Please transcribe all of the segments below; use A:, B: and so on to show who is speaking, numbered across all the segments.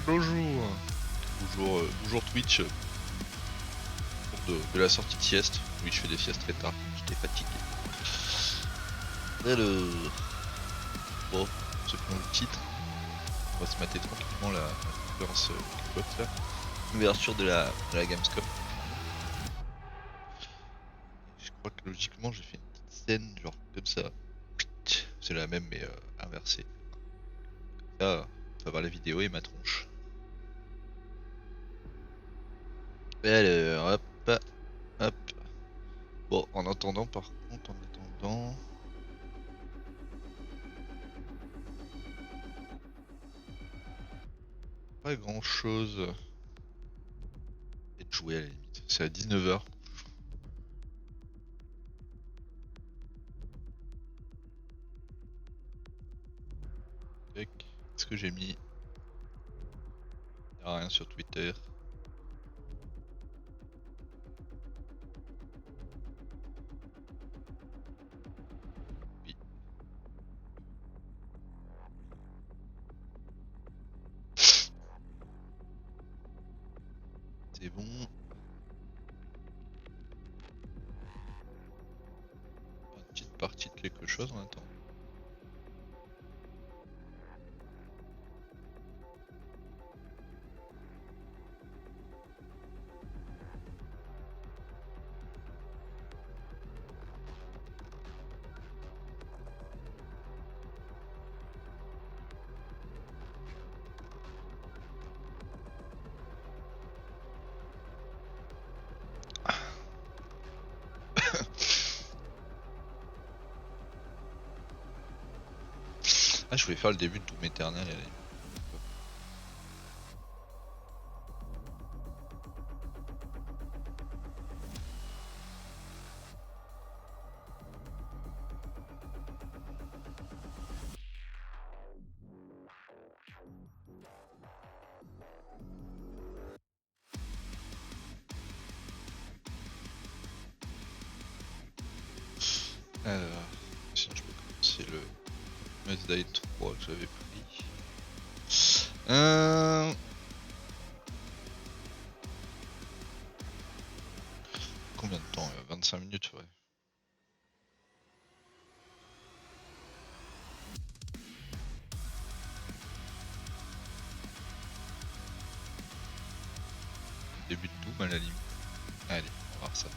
A: bonjour. Bonjour Twitch. De la sortie de sieste. Oui, je fais des siestes très tard. J'étais fatigué. Alors. Bon, ceux qui ont le titre, on va se mater tranquillement la conférence Xbox là. L'ouverture de la Gamescom. Je crois que logiquement j'ai fait une petite scène genre comme ça. C'est la même mais inversée. Là, ça va voir la vidéo et ma tronche. Alors, hop, hop. Bon, en attendant, par contre, pas grand chose. Et de jouer à la limite. C'est à 19h. Qu'est-ce que j'ai mis? Y'a rien sur Twitter. Oui. C'est bon. Une petite partie de quelque chose en attendant. Ah, je voulais faire le début de Doom Eternal à la limite. Alors, sinon je peux commencer le Must Die 3 que j'avais pris. Combien de temps? 25 minutes, ouais. Début de Doom à la limite. Allez, on va voir ça.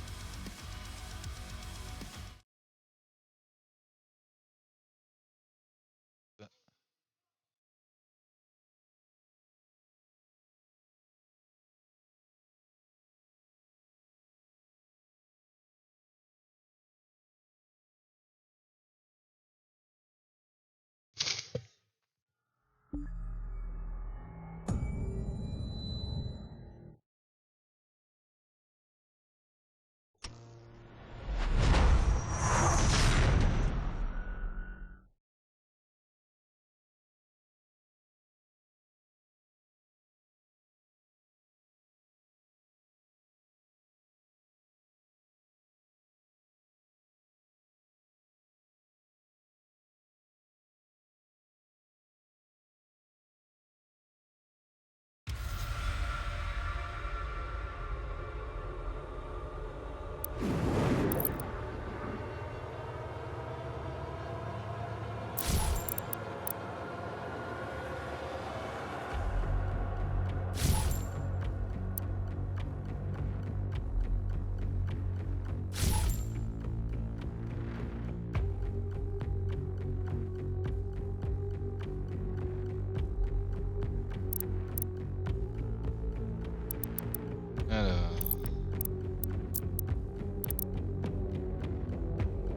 A: Alors...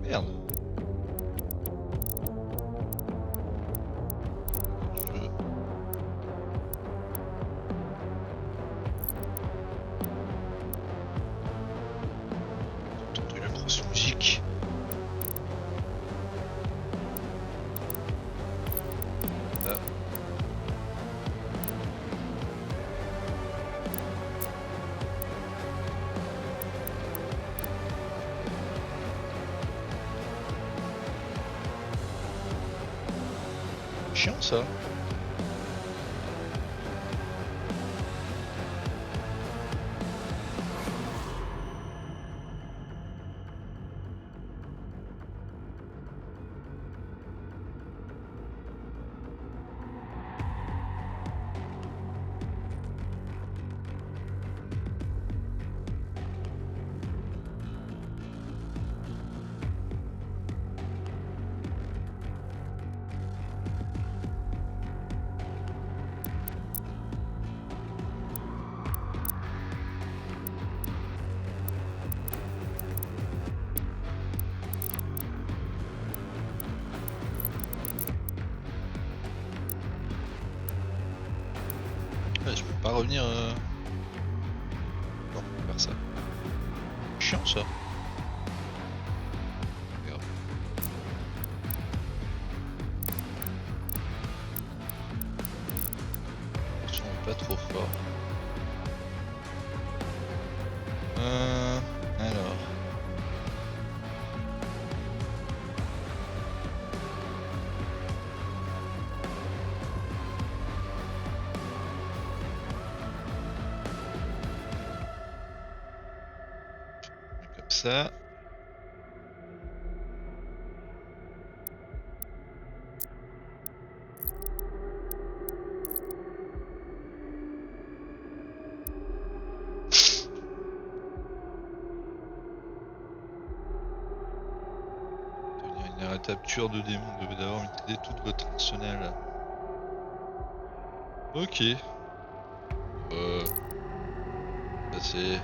A: Merde. J'ai entendu la grosse musique. Là. Chiant ça. pas revenir non, faire ça. Chiant ça. Regarde. Ils sont pas trop forts. Alors. Comme ça. Une véritable tueur de démons devait d'abord maîtriser toute votre arsenal. Ok. Passer.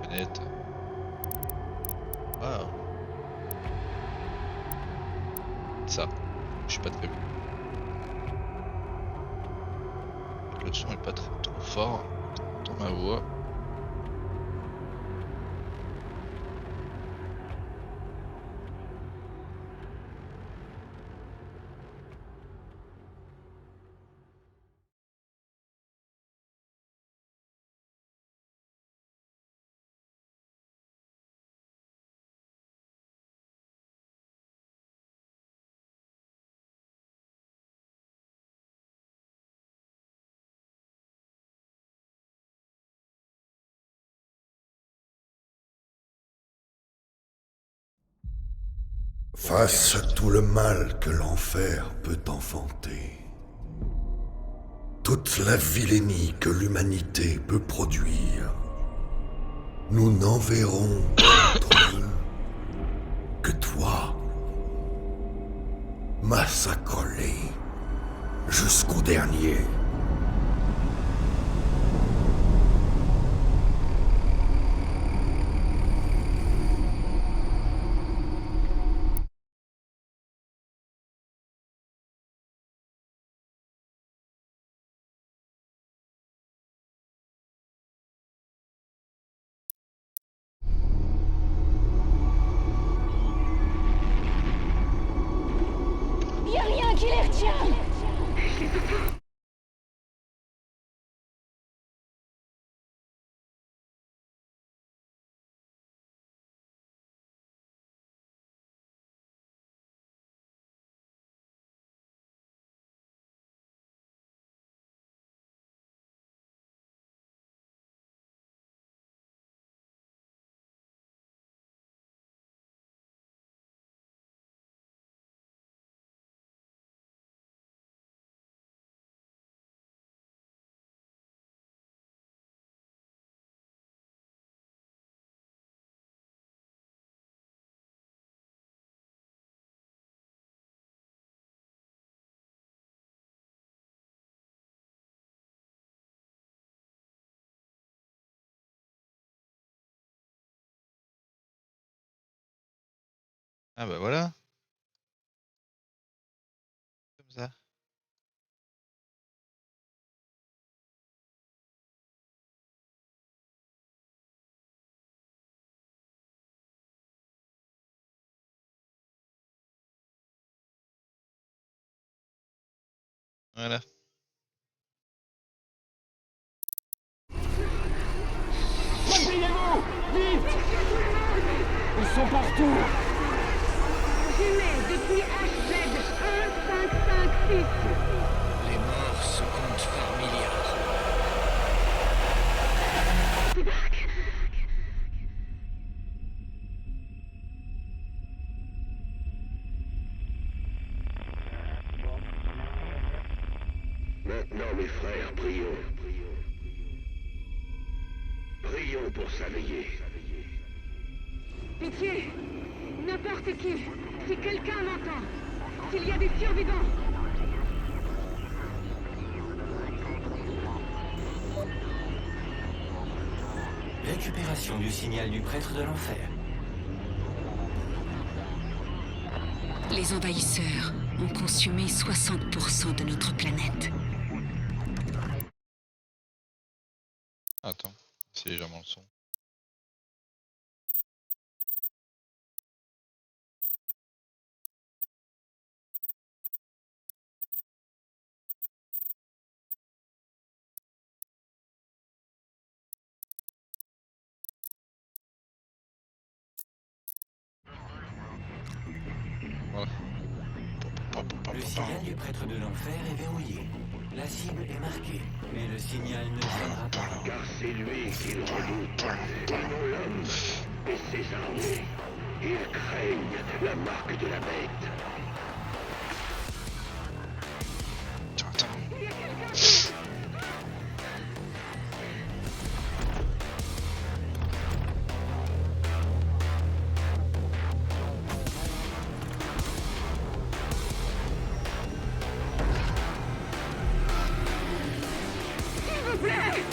A: La manette. Ah. Ça. Je suis pas très bon. Le son est pas trop fort dans ma voix.
B: Face à tout le mal que l'enfer peut enfanter, toute la vilainie que l'humanité peut produire, nous n'enverrons contre eux que toi, massacre-les jusqu'au dernier.
C: Y a rien qui les retient.
A: Ah bah voilà. Comme ça. Voilà.
C: Repliez-vous! Vite! Ils sont partout!
D: Jumelles depuis HZ-1556.
E: Les morts se comptent par milliards.
F: Maintenant, mes frères, prions. Prions pour s'allier.
D: Pitié! N'importe qui! Si quelqu'un m'entend! S'il y a des survivants!
E: Récupération du signal du prêtre de l'enfer.
G: Les envahisseurs ont consumé 60% de notre planète.
A: Attends, c'est légèrement le son. Voilà.
E: Le signal du prêtre de l'enfer est verrouillé. La cible est marquée, mais le signal ne tiendra pas.
F: Car c'est lui qu'ils redoutent, et non l'homme et ses armées. Ils craignent la marque de la bête.
A: Attends.
D: S'il vous plaît!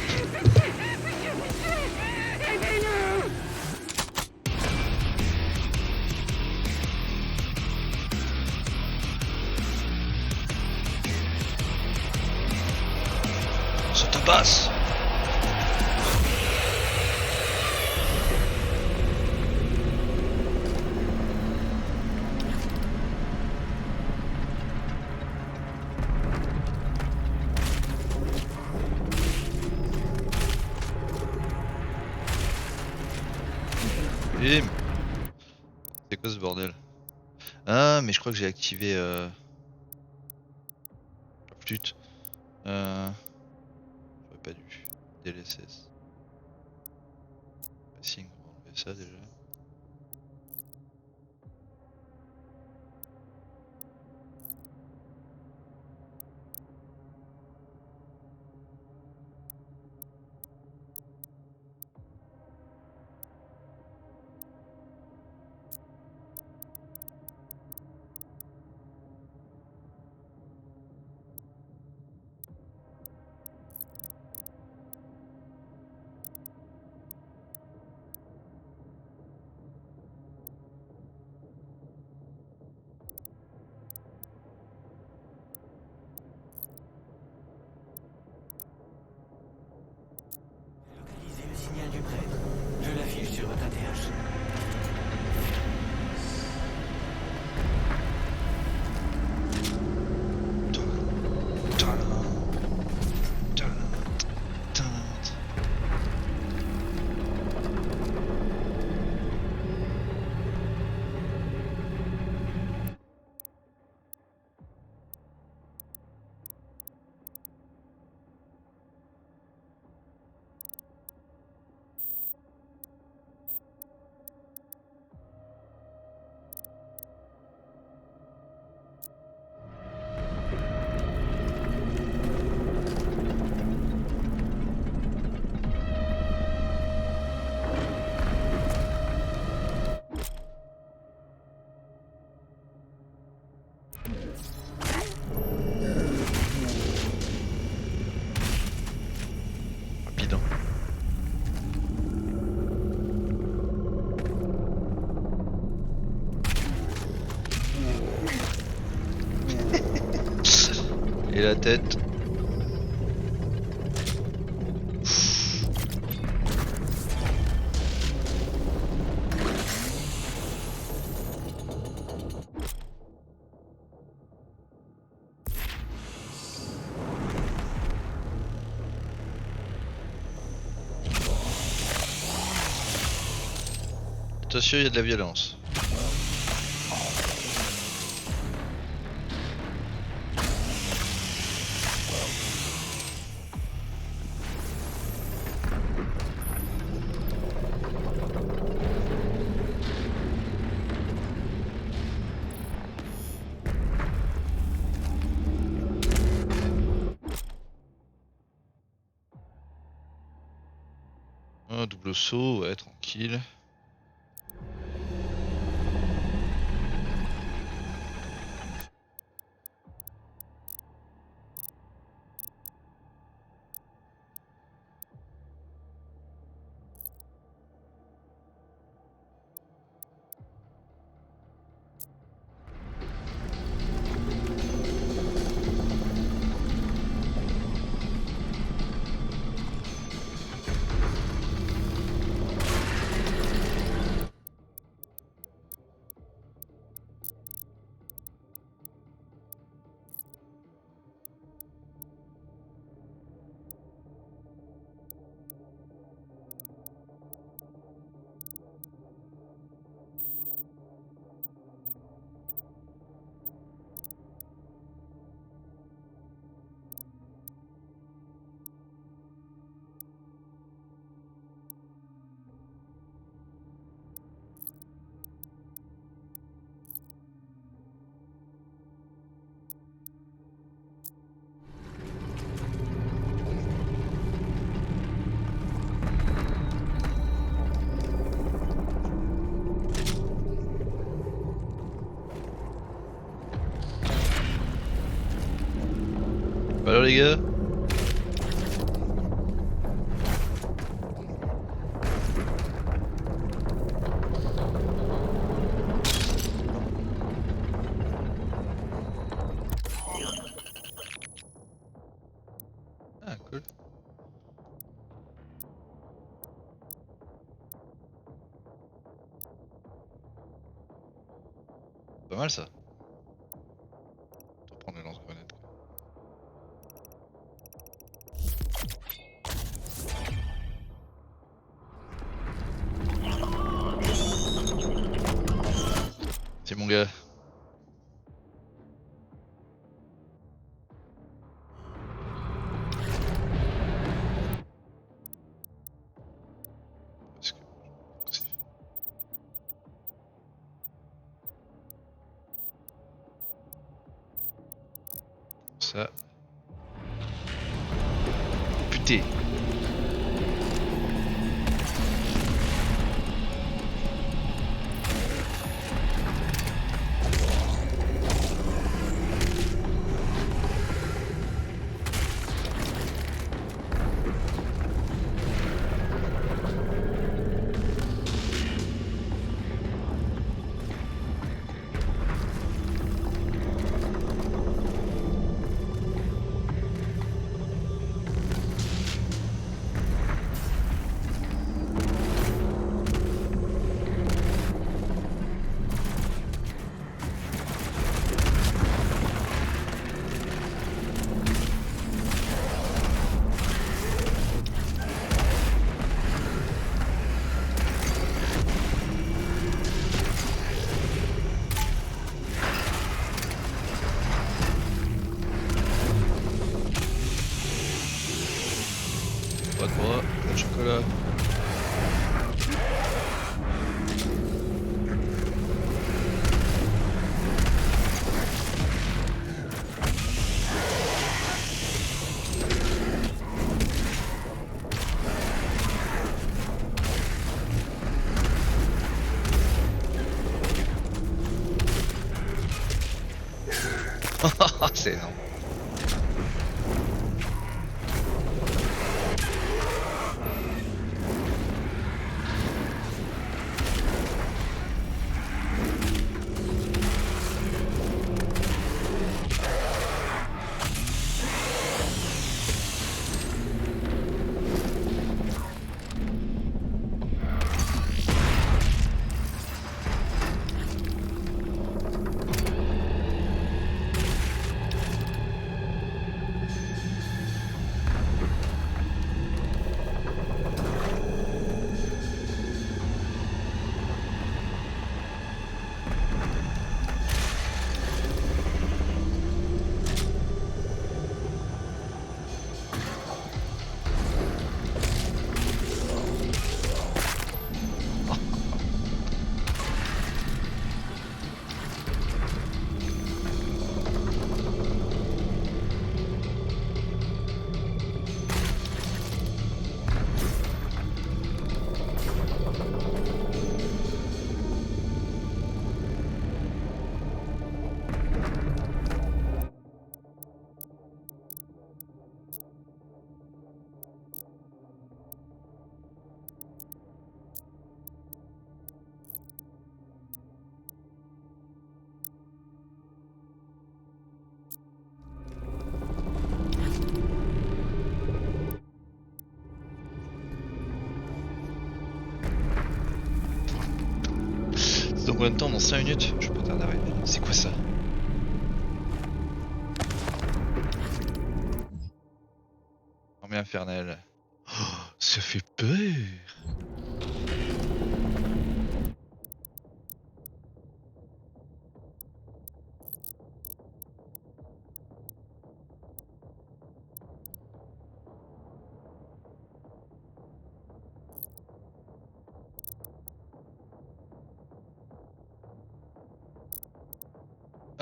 D: Pitié! Pitié! Pitié! Aidez-nous!
A: Ça te passe. Bim. C'est quoi ce bordel? Ah mais je crois que j'ai activé la flûte. J'aurais pas dû. DLSS. Passing, on va enlever ça déjà.
E: Localisez le signal du prêtre. Je l'affiche sur votre ATH.
A: Rapide. Hein. Et la tête. Attention, il y a de la violence. Un double saut, ouais, tranquille. les gars. Ah cool. Pas mal ça. Autant prendre le lance-grenade quoi. C'est mon gars. Parce que... Ça. Putain. Pas de bras, pas de chocolat. C'est énorme. C'est dans combien de temps? Dans 5 minutes? Je peux pas tarder à arriver. C'est quoi ça? Armée infernale. Oh, ça fait peur!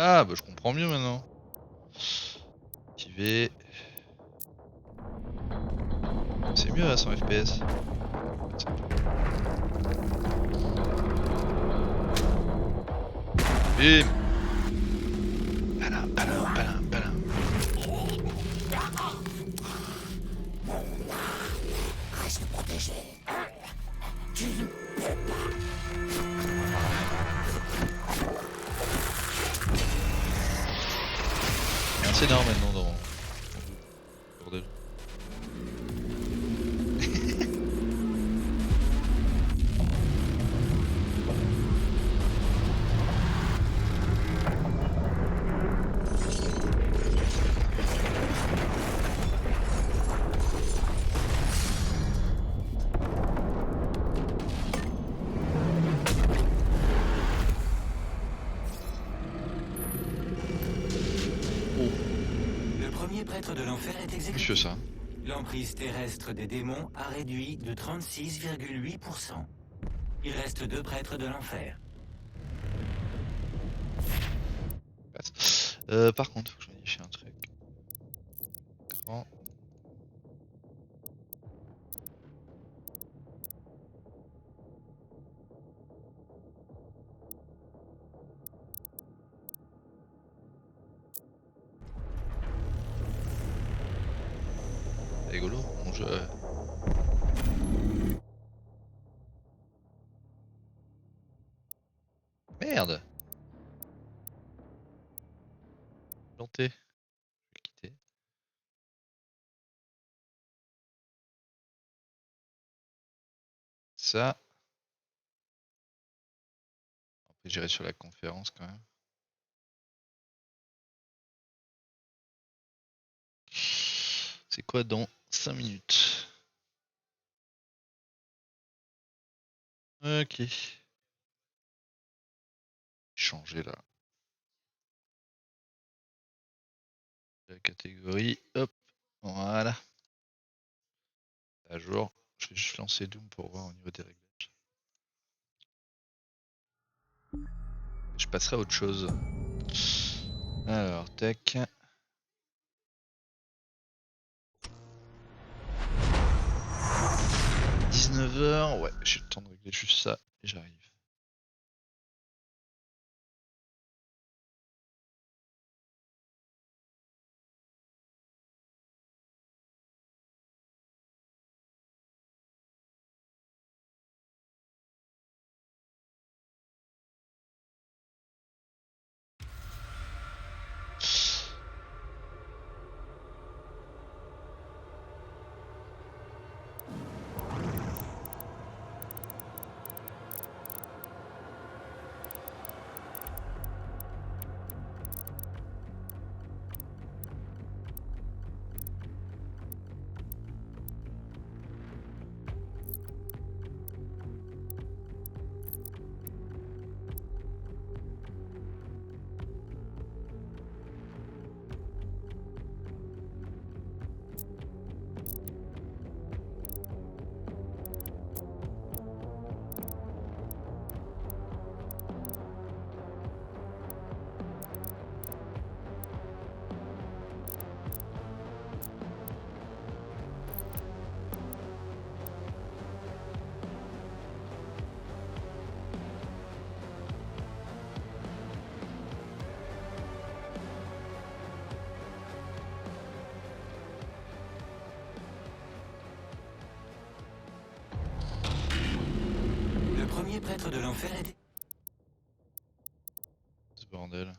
A: Ah bah je comprends mieux maintenant. Activer. C'est mieux à 100 FPS. Bim. Palin, palin, palin, palin.
C: protéger. Tu ne peux pas.
A: Il y a un scénar maintenant dans bordel.
E: Le premier prêtre de l'enfer est
A: Monsieur
E: exécuté.
A: ça.
E: L'emprise terrestre des démons a réduit de 36,8%. Il reste 2 prêtres de l'enfer.
A: Passe. Par contre, faut que je modifie un truc. Écran. C'est rigolo, mon jeu. Merde! Planté. Je vais quitter. Ça. On peut gérer sur la conférence quand même. C'est quoi dans 5 minutes? Ok. Changer là. La catégorie. Hop. Voilà. À jour. Je vais juste lancer Doom pour voir au niveau des réglages. Je passerai à autre chose. Alors, tac. 19h. Ouais, j'ai le temps de régler juste ça et j'arrive.
E: Le premier prêtre de l'enfer est...
A: Ce bordel.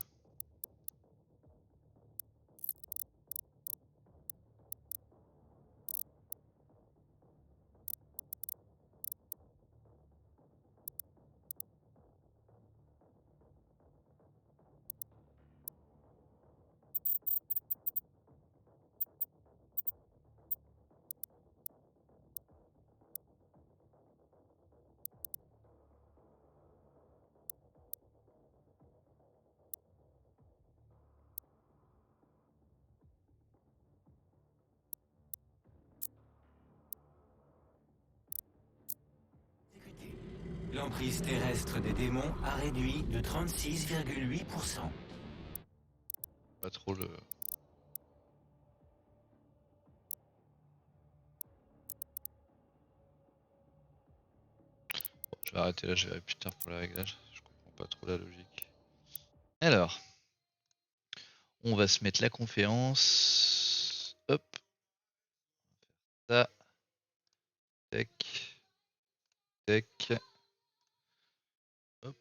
E: exécuté. L'emprise terrestre des démons a réduit de 36,8%.
A: Pas trop le. Bon, je vais arrêter là, je verrai plus tard pour le réglage. Je comprends pas trop la logique. Alors, on va se mettre la conférence. Hop. Ça. Tac. Tac. Hop.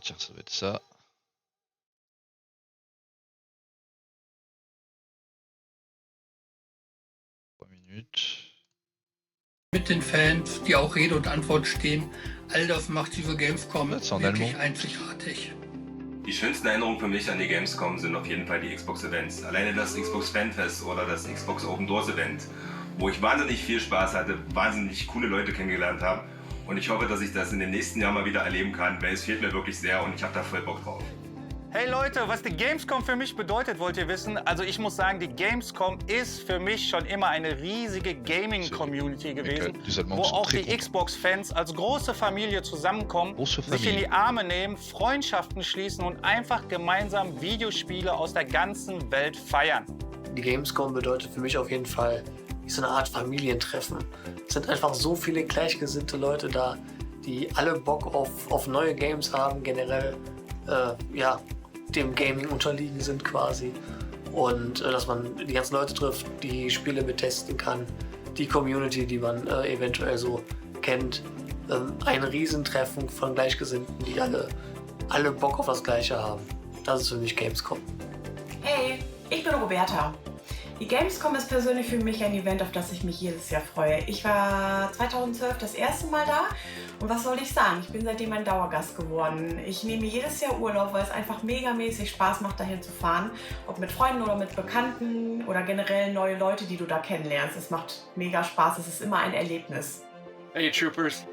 A: Tiens, ça doit être ça. Minutes.
G: Mit den Fans, die auch Rede und Antwort stehen. All das macht diese Gamescom
A: Das ist en
G: wirklich
A: allemand.
G: einzigartig.
H: Die schönsten Erinnerungen für mich an die Gamescom sind auf jeden Fall die Xbox-Events. Alleine das Xbox Fanfest oder das Xbox Open Doors Event, wo ich wahnsinnig viel Spaß hatte, wahnsinnig coole Leute kennengelernt habe. Und ich hoffe, dass ich das in den nächsten Jahren mal wieder erleben kann, weil es fehlt mir wirklich sehr und ich habe da voll Bock drauf.
I: Hey Leute, was die Gamescom für mich bedeutet, wollt ihr wissen? Also ich muss sagen, die Gamescom ist für mich schon immer eine riesige Gaming-Community gewesen, wo auch die Xbox-Fans als große Familie zusammenkommen, sich in die Arme nehmen, Freundschaften schließen und einfach gemeinsam Videospiele aus der ganzen Welt feiern.
J: Die Gamescom bedeutet für mich auf jeden Fall so eine Art Familientreffen. Es sind einfach so viele gleichgesinnte Leute da, die alle Bock auf neue Games haben, generell dem Gaming unterliegen sind quasi. Und dass man die ganzen Leute trifft, die Spiele mittesten kann, die Community, die man eventuell so kennt. Ein Riesentreffen von Gleichgesinnten, die alle Bock auf das Gleiche haben. Das ist für mich Gamescom.
K: Hey, ich bin Roberta. Die Gamescom ist persönlich für mich ein Event, auf das ich mich jedes Jahr freue. Ich war 2012 das erste Mal da und was soll ich sagen, ich bin seitdem ein Dauergast geworden. Ich nehme jedes Jahr Urlaub, weil es einfach megamäßig Spaß macht, dahin zu fahren. Ob mit Freunden oder mit Bekannten oder generell neue Leute, die du da kennenlernst. Es macht mega Spaß, es ist immer ein Erlebnis.
L: Hey troopers,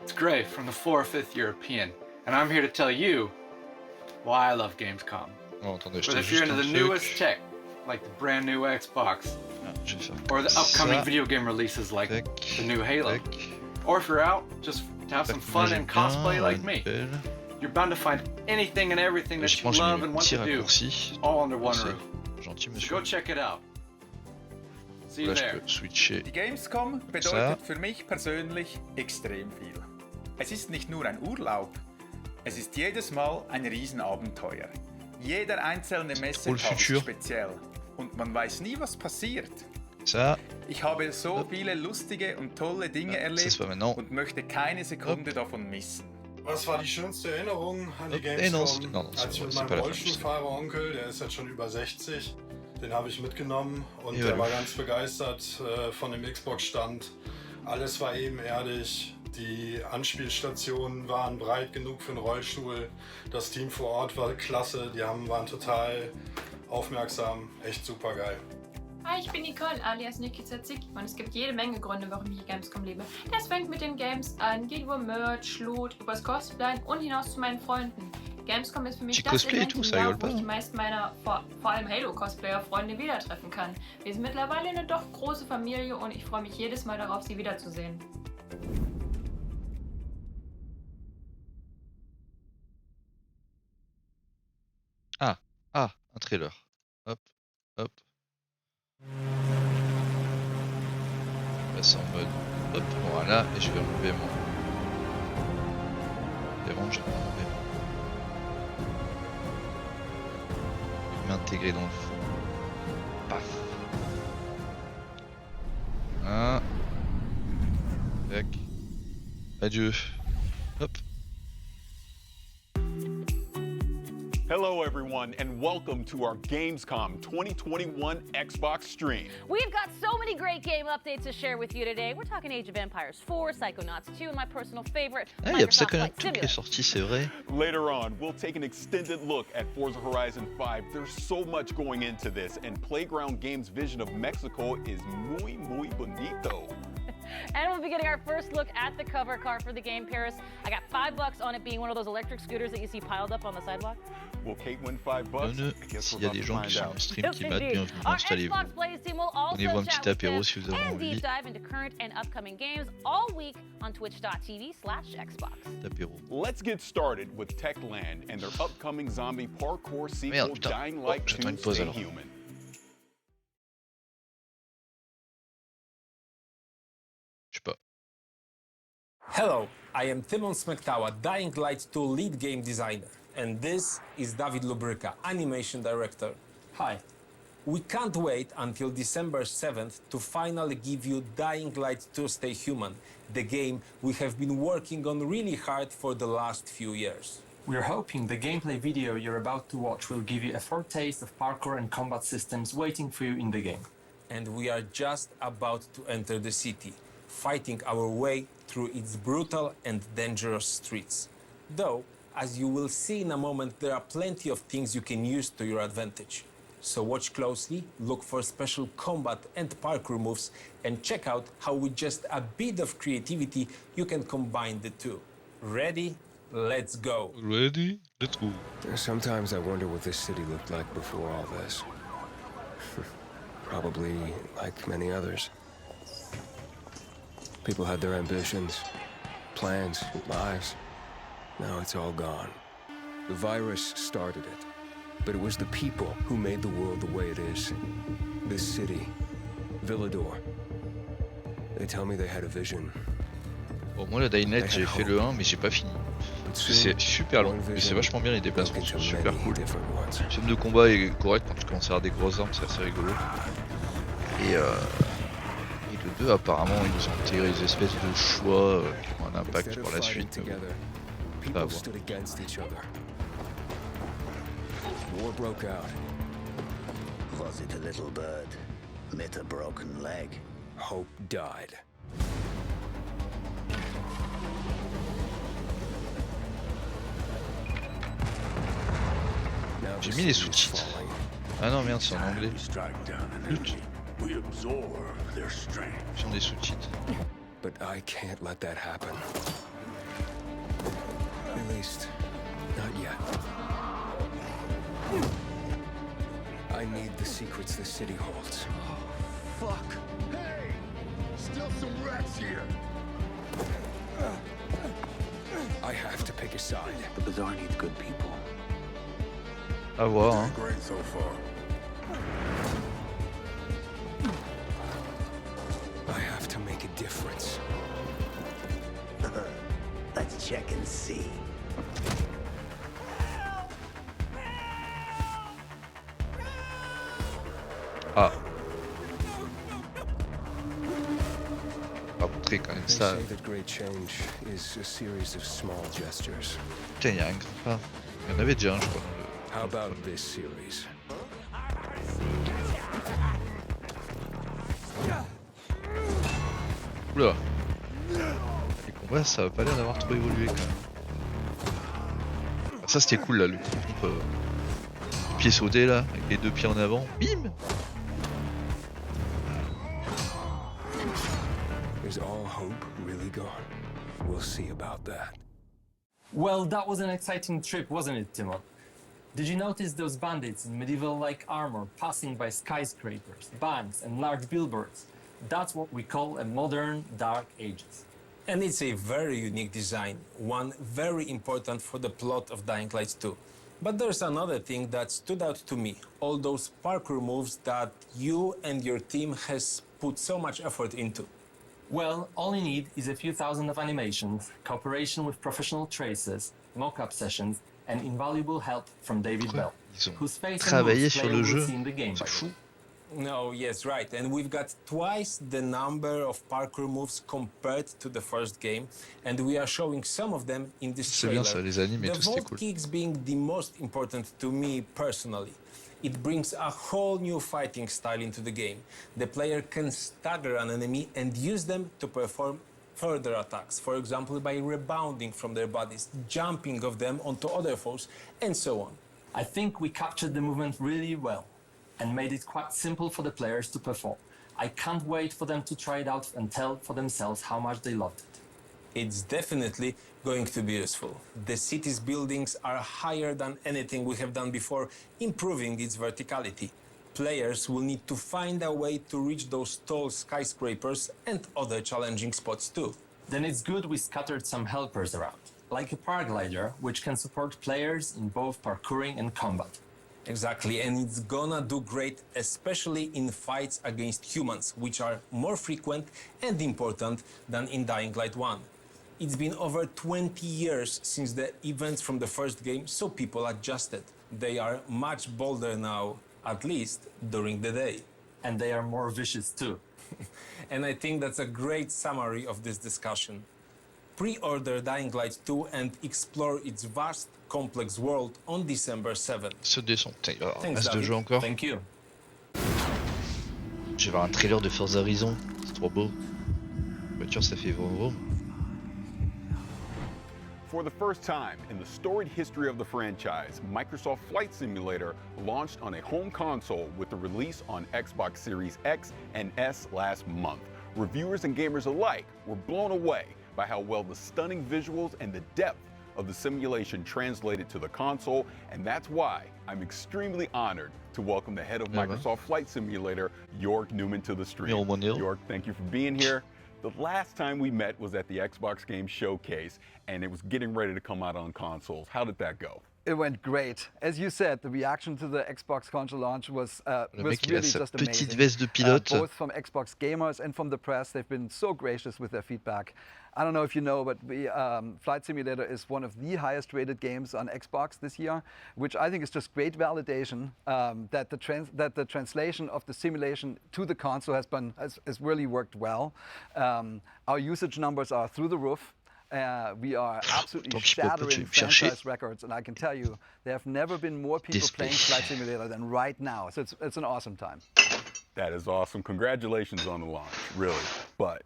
L: it's Gray from the 4th European and I'm here to tell you why I love Gamescom.
A: Oh, attendez,
L: But if you're into the newest tech, like the brand new Xbox, or the upcoming video game releases like the new Halo, or if you're out just to have some fun and cosplay like me, you're bound to find anything and everything that you love and want to do, all under one roof. So go check it out. See you there.
M: Die Gamescom bedeutet für mich persönlich extrem viel. Es ist nicht nur ein Urlaub, es ist jedes Mal ein Riesenabenteuer. Jeder einzelne Messetag ist speziell und man weiß nie, was passiert. Ich habe so viele lustige und tolle Dinge erlebt und möchte keine Sekunde davon missen.
N: Was war die schönste Erinnerung an die Gamescom? Als ich mit meinem Rollstuhlfahrer-Onkel, der ist jetzt schon über 60, den habe ich mitgenommen und der war ganz begeistert von dem Xbox-Stand. Alles war ebenerdig. Die Anspielstationen waren breit genug für einen Rollstuhl. Das Team vor Ort war klasse. Die waren total aufmerksam. Echt super geil.
O: Hi, ich bin Nicole, alias Niki Zazik, und es gibt jede Menge Gründe, warum ich Gamescom liebe. Das fängt mit den Games an, geht über Merch, Loot, übers Cosplay und hinaus zu meinen Freunden. Gamescom ist für mich das Event im Jahr, wo ich die meisten meiner, vor allem Halo-Cosplayer-Freunde wieder treffen kann. Wir sind mittlerweile eine doch große Familie und ich freue mich jedes Mal darauf, sie wiederzusehen.
A: Un trailer. Hop, hop. Je passe en mode hop, voilà, et je vais enlever mon. Évidemment, je vais enlever mon. Je vais m'intégrer dans le fond. Paf. Un. Tac. Adieu. Hop.
P: Hello everyone and welcome to our Gamescom 2021 Xbox stream.
Q: We've got so many great game updates to share with you today. We're talking Age of Empires 4, Psychonauts 2, and my personal favorite,
A: Ah, il y a Psychonauts 2 qui est sorti, c'est vrai.
P: Later on, we'll take an extended look at Forza Horizon 5. There's so much going into this and Playground Games' vision of Mexico is muy bonito.
Q: And we'll be getting our first look at the cover car for the game, Paris. I got $5 on it being one of those electric scooters that you see piled up on the sidewalk.
P: Will Kate win $5?
A: S'il y a des gens qui sont en stream qui matent, bienvenue, installez-vous. Prenez-vous un petit apéro si vous avez envie.
Q: Deep dive into current and upcoming games all week on twitch.tv/Xbox.
A: Apéro.
P: Let's get started with Techland and their upcoming zombie parkour sequel, Dying Light 2 Stay Human.
R: Hello, I am Tymon Smektawa, Dying Light 2 lead game designer, and this is Dawid Lubryka, animation director. Hi. We can't wait until December 7th to finally give you Dying Light 2 Stay Human, the game we have been working on really hard for the last few years.
S: We're hoping the gameplay video you're about to watch will give you a foretaste of parkour and combat systems waiting for you in the game.
R: And we are just about to enter the city, fighting our way through its brutal and dangerous streets. Though, as you will see in a moment, there are plenty of things you can use to your advantage. So watch closely, look for special combat and parkour moves, and check out how with just a bit of creativity you can combine the two. Ready? Let's go.
A: Ready? Let's go.
T: Sometimes I wonder what this city looked like before all this. Probably like many others. People had their ambitions, plans, lives. Now it's all gone. The virus started it, but it was the people who made the world the way it is. This city, Villador. They tell me they had a vision.
A: Bon, moi la Dying Light j'ai fait le 1 mais j'ai pas fini. Parce que c'est super long, mais c'est vachement bien, les déplacements sont super cool. Le système de combat est correct quand tu commences à avoir des grosses armes, c'est assez rigolo. Et le 2 apparemment ils ont intégré des espèces de choix qui ont un impact pour la suite.
T: People stood against each other. War broke out.
U: Was it a little bird? Met a broken leg?
T: Hope died.
A: J'ai mis les sous-titres. Ah non merde, c'est en anglais. Lutte. Ils ont des sous-titres.
T: But I can't let that happen. At least, not yet. I need the secrets the city holds.
F: Oh, fuck. Hey! Still some rats here.
T: I have to pick a side.
U: The bazaar needs good people.
A: À voir. Hein.
F: Great so far.
T: I have to make a difference.
U: Let's check and see.
A: Ah. Pas montrer quand même ça. Tiens, il y a un grappin. Il y en avait déjà un, je crois.
T: How about this series?
A: Oula. Les combats, ça va pas l'air d'avoir trop évolué quand même. Ah, ça c'était cool là, le coup pied sauté là, avec les deux pieds en avant. Bim!
T: Is all hope really gone? We'll see about that.
S: Well, that was an exciting trip, wasn't it, Timon? Did you notice those bandits in medieval-like armor passing by skyscrapers, banks, and large billboards? That's what we call a modern Dark Ages.
R: And it's a very unique design, one very important for the plot of Dying Light 2. But there's another thing that stood out to me, all those parkour moves that you and your team has put so much effort into.
S: Well, all you need is a few thousand of animations, cooperation with professional tracers, mock-up sessions, and invaluable help from David Bell, whose face and moves player will see in the game.
R: No, yes, right. And we've got twice the number of parkour moves compared to the first game, and we are showing some of them in this trailer.
A: C'est bien ça, les animes et
R: the
A: tout, c'était
R: vault
A: cool.
R: kicks being the most important to me personally. It brings a whole new fighting style into the game. The player can stagger an enemy and use them to perform further attacks, for example by rebounding from their bodies, jumping off them onto other foes, and so on.
S: I think we captured the movement really well and made it quite simple for the players to perform. I can't wait for them to try it out and tell for themselves how much they loved it.
R: It's definitely going to be useful. The city's buildings are higher than anything we have done before, improving its verticality. Players will need to find a way to reach those tall skyscrapers and other challenging spots too.
S: Then it's good we scattered some helpers around, like a paraglider, which can support players in both parkouring and combat.
R: Exactly, and it's gonna do great, especially in fights against humans, which are more frequent and important than in Dying Light 1. It's been over 20 years since the events from the first game, so people adjusted. They are much bolder now, at least during the day.
S: And they are more vicious too.
R: And I think that's a great summary of this discussion. Pre-order Dying Light 2 and explore its vast, complex world on December 7th.
A: Se descend. Putain, il va y avoir
R: Thanks,
A: masse de
R: David.
A: jeux encore.
S: Thank you.
A: Je vais voir un trailer de Forza Horizon. C'est trop beau. La voiture, ça fait vroom vroom.
P: For the first time in the storied history of the franchise, Microsoft Flight Simulator launched on a home console with the release on Xbox Series X and S last month. Reviewers and gamers alike were blown away by how well the stunning visuals and the depth of the simulation translated to the console, and that's why I'm extremely honored to welcome the head of Microsoft Flight Simulator, York Newman, to the stream. York, thank you for being here. The last time we met was at the Xbox Game Showcase, and it was getting ready to come out on consoles. How did that go?
B: It went great. As you said, the reaction to the Xbox console launch was really just amazing.
A: Veste de pilote.
B: Both from Xbox gamers and from the press, they've been so gracious with their feedback. I don't know if you know, but Flight Simulator is one of the highest rated games on Xbox this year, which I think is just great validation that the translation of the simulation to the console has really worked well. Our usage numbers are through the roof. We are absolutely shattering franchise records, and I can tell you there have never been more people playing Flight Simulator than right now. So it's an awesome time.
P: That is awesome. Congratulations on the launch, really. But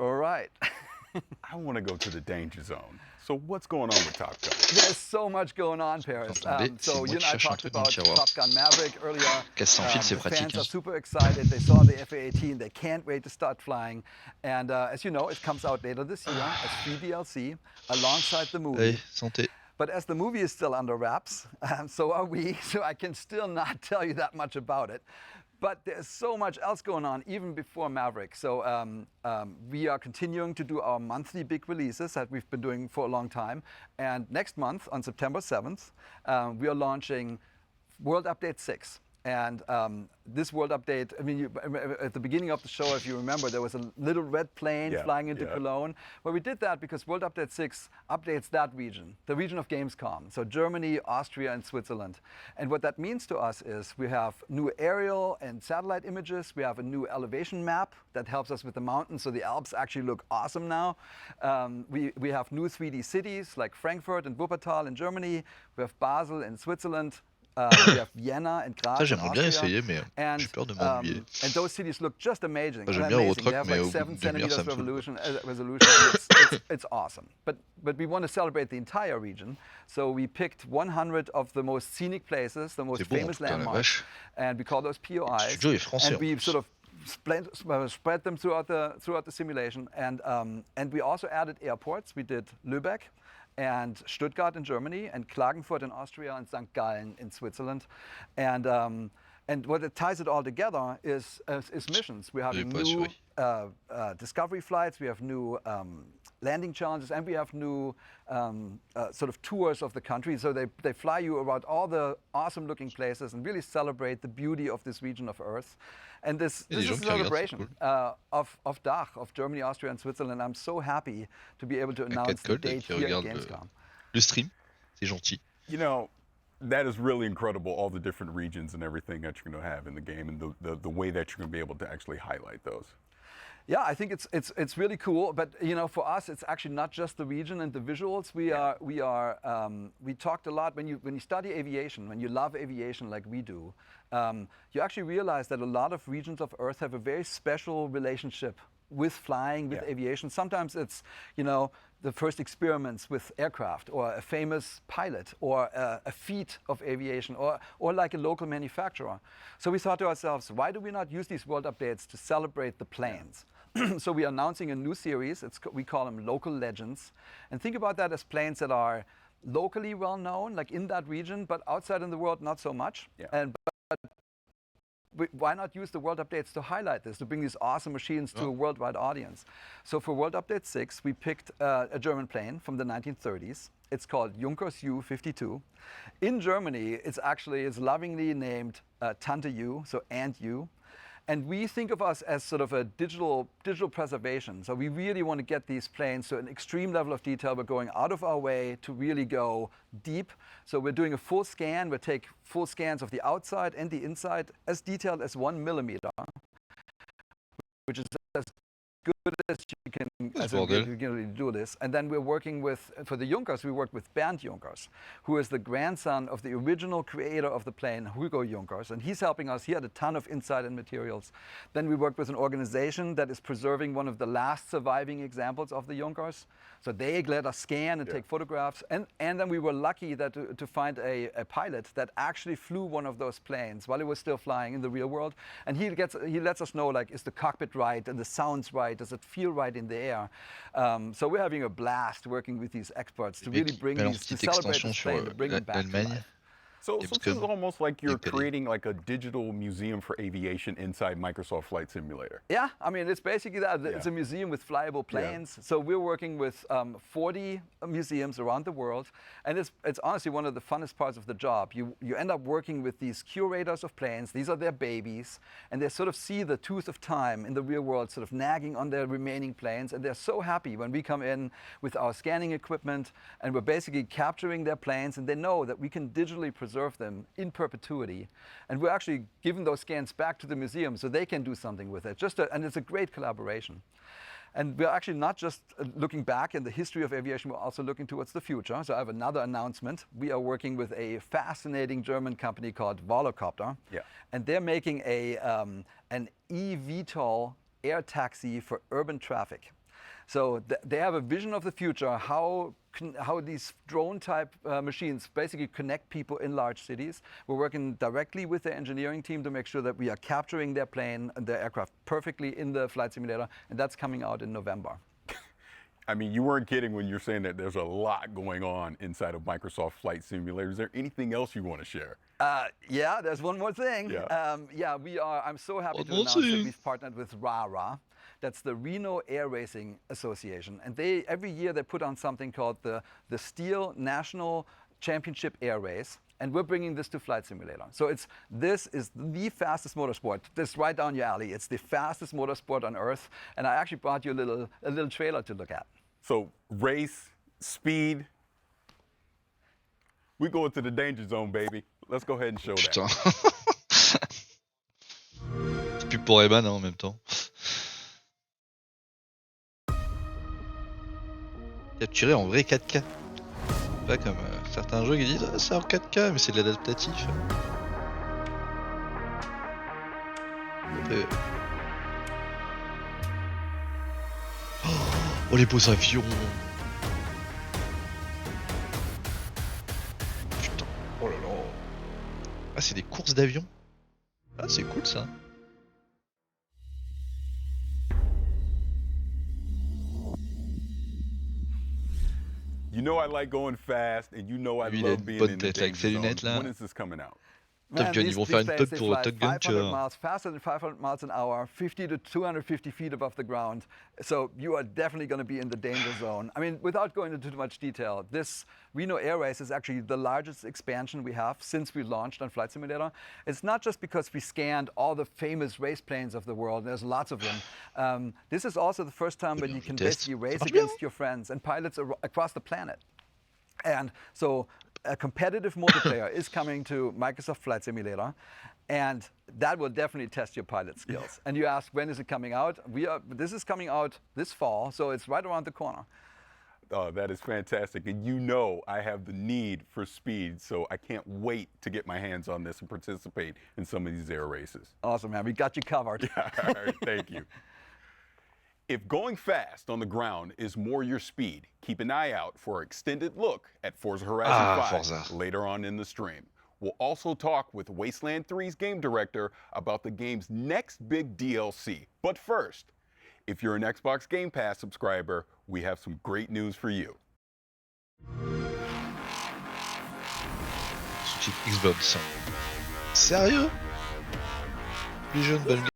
B: all right.
P: I want to go to the danger zone. So what's going on with Top Gun?
B: There's so much going on, Paris. So you and I talked about Top Gun Maverick earlier. The fans are super excited. They saw the FA-18. They can't wait to start flying. And as you know, it comes out later this year as free DLC alongside the movie. But as the movie is still under wraps, so are we. So I can still not tell you that much about it. But there's so much else going on even before Maverick. So we are continuing to do our monthly big releases that we've been doing for a long time. And next month, on September 7th, we are launching World Update 6. And this World Update, I mean, at the beginning of the show, if you remember, there was a little red plane flying into Cologne. Well, we did that because World Update 6 updates that region, the region of Gamescom. So Germany, Austria, and Switzerland. And what that means to us is we have new aerial and satellite images. We have a new elevation map that helps us with the mountains. So the Alps actually look awesome now. We have new 3D cities like Frankfurt and Wuppertal in Germany. We have Basel in Switzerland. We have Vienna and Graz in Austria, and those cities look just amazing. They have like 7 centimeters resolution. It's awesome. But we want to celebrate the entire region, so we picked 100 of the most scenic places, the most famous landmarks, and we call those POIs. And we sort of spread them throughout the simulation. And we also added airports. We did Lübeck and Stuttgart in Germany, and Klagenfurt in Austria, and St. Gallen in Switzerland. And what it ties it all together is missions. We're having new discovery flights, we have new landing challenges, and we have new sort of tours of the country. So they fly you around all the awesome looking places and really celebrate the beauty of this region of Earth. And this is a celebration of DACH, of Germany, Austria, and Switzerland. I'm so happy to be able to announce the date here at Gamescom.
A: Le stream, c'est gentil.
P: You know, that is really incredible, all the different regions and everything that you're going to have in the game, and the way that you're going to be able to actually highlight those.
B: Yeah, I think it's really cool. But you know, for us, it's actually not just the region and the visuals. We talked a lot when you study aviation, when you love aviation like we do. You actually realize that a lot of regions of Earth have a very special relationship with flying, with aviation. Sometimes it's, you know, the first experiments with aircraft, or a famous pilot, or a feat of aviation, or like a local manufacturer. So we thought to ourselves, why do we not use these world updates to celebrate the planes? So we are announcing a new series. We call them Local Legends. And think about that as planes that are locally well known, like in that region, but outside in the world, not so much. Why not use the World Updates to highlight this, to bring these awesome machines to a worldwide audience? So for World Update 6, we picked a German plane from the 1930s. It's called Junkers U-52. In Germany, it's lovingly named Tante U, so Aunt U. And we think of us as sort of a digital preservation. So we really want to get these planes to an extreme level of detail. We're going out of our way to really go deep. So we're doing a full scan. We take full scans of the outside and the inside as detailed as 1 millimeter, which is as good as you can do this. And then we're working with, for the Junkers, we work with Bernd Junkers, who is the grandson of the original creator of the plane, Hugo Junkers. And he's helping us. He had a ton of insight and materials. Then we worked with an organization that is preserving one of the last surviving examples of the Junkers. So they let us scan and take photographs. And then we were lucky that to find a pilot that actually flew one of those planes while it was still flying in the real world. And he lets us know, like, is the cockpit right and the sounds right? Does it feel right in the air? So we're having a blast working with these experts to really bring these, to celebrate this plane, to bring them back to life.
P: So this is almost like you're creating like a digital museum for aviation inside Microsoft Flight Simulator.
B: Yeah, I mean, it's basically that. It's a museum with flyable planes. So we're working with 40 museums around the world. And it's honestly one of the funnest parts of the job. You end up working with these curators of planes. These are their babies. And they sort of see the tooth of time in the real world sort of nagging on their remaining planes. And they're so happy when we come in with our scanning equipment and we're basically capturing their planes. And they know that we can digitally preserve them in perpetuity. And we're actually giving those scans back to the museum so they can do something with it. And it's a great collaboration. And we're actually not just looking back in the history of aviation, we're also looking towards the future. So I have another announcement. We are working with a fascinating German company called Volocopter.
P: Yeah.
B: And they're making an eVTOL air taxi for urban traffic. So they have a vision of the future, how these drone-type machines basically connect people in large cities. We're working directly with the engineering team to make sure that we are capturing their plane and their aircraft perfectly in the flight simulator, and that's coming out in November.
P: I mean, you weren't kidding when you're saying that there's a lot going on inside of Microsoft Flight Simulator. Is there anything else you want to share?
B: Yeah, there's one more thing.
P: Yeah.
B: I'm so happy to announce that we've partnered with RARA. That's the Reno Air Racing Association. And every year they put on something called the Steel National Championship Air Race. And we're bringing this to Flight Simulator. So this is the fastest motorsport. This is right down your alley. It's the fastest motorsport on Earth. And I actually brought you a little trailer to look at.
P: So race, speed. We go into the danger zone, baby. Let's go ahead and show that.
A: C'est plus pour Eban en même temps. Capturé en vrai 4K. Pas comme certains jeux qui disent c'est en 4K mais c'est de l'adaptatif. Oh les beaux avions. Putain, oh là là. Ah c'est des courses d'avions. Ah c'est cool ça.
P: You know I like going fast, and you know I love being in the danger zone. When is this coming out?
B: Man, ils vont faire une pub pour Top Gun, 500 miles, faster than 500 miles an hour, 50 to 250 feet above the ground. So you are definitely going to be in the danger zone. I mean, without going into too much detail, this Reno Air Race is actually the largest expansion we have since we launched on Flight Simulator. It's not just because we scanned all the famous race planes of the world. There's lots of them. This is also the first time when you can basically race against your friends and pilots across the planet. And so a competitive multiplayer is coming to Microsoft Flight Simulator, and that will definitely test your pilot skills. And you ask, when is it coming out? This is coming out this fall, so it's right around the corner.
P: Oh, that is fantastic. And you know I have the need for speed, so I can't wait to get my hands on this and participate in some of these air races.
B: Awesome, man. We got you covered.
P: Yeah, all right, thank you. If going fast on the ground is more your speed, keep an eye out for an extended look at Forza Horizon 5 later on in the stream. We'll also talk with Wasteland 3's game director about the game's next big DLC. But first, if you're an Xbox Game Pass subscriber, we have some great news for you.
A: Xbox. Sérieux? Plus jeune, bonne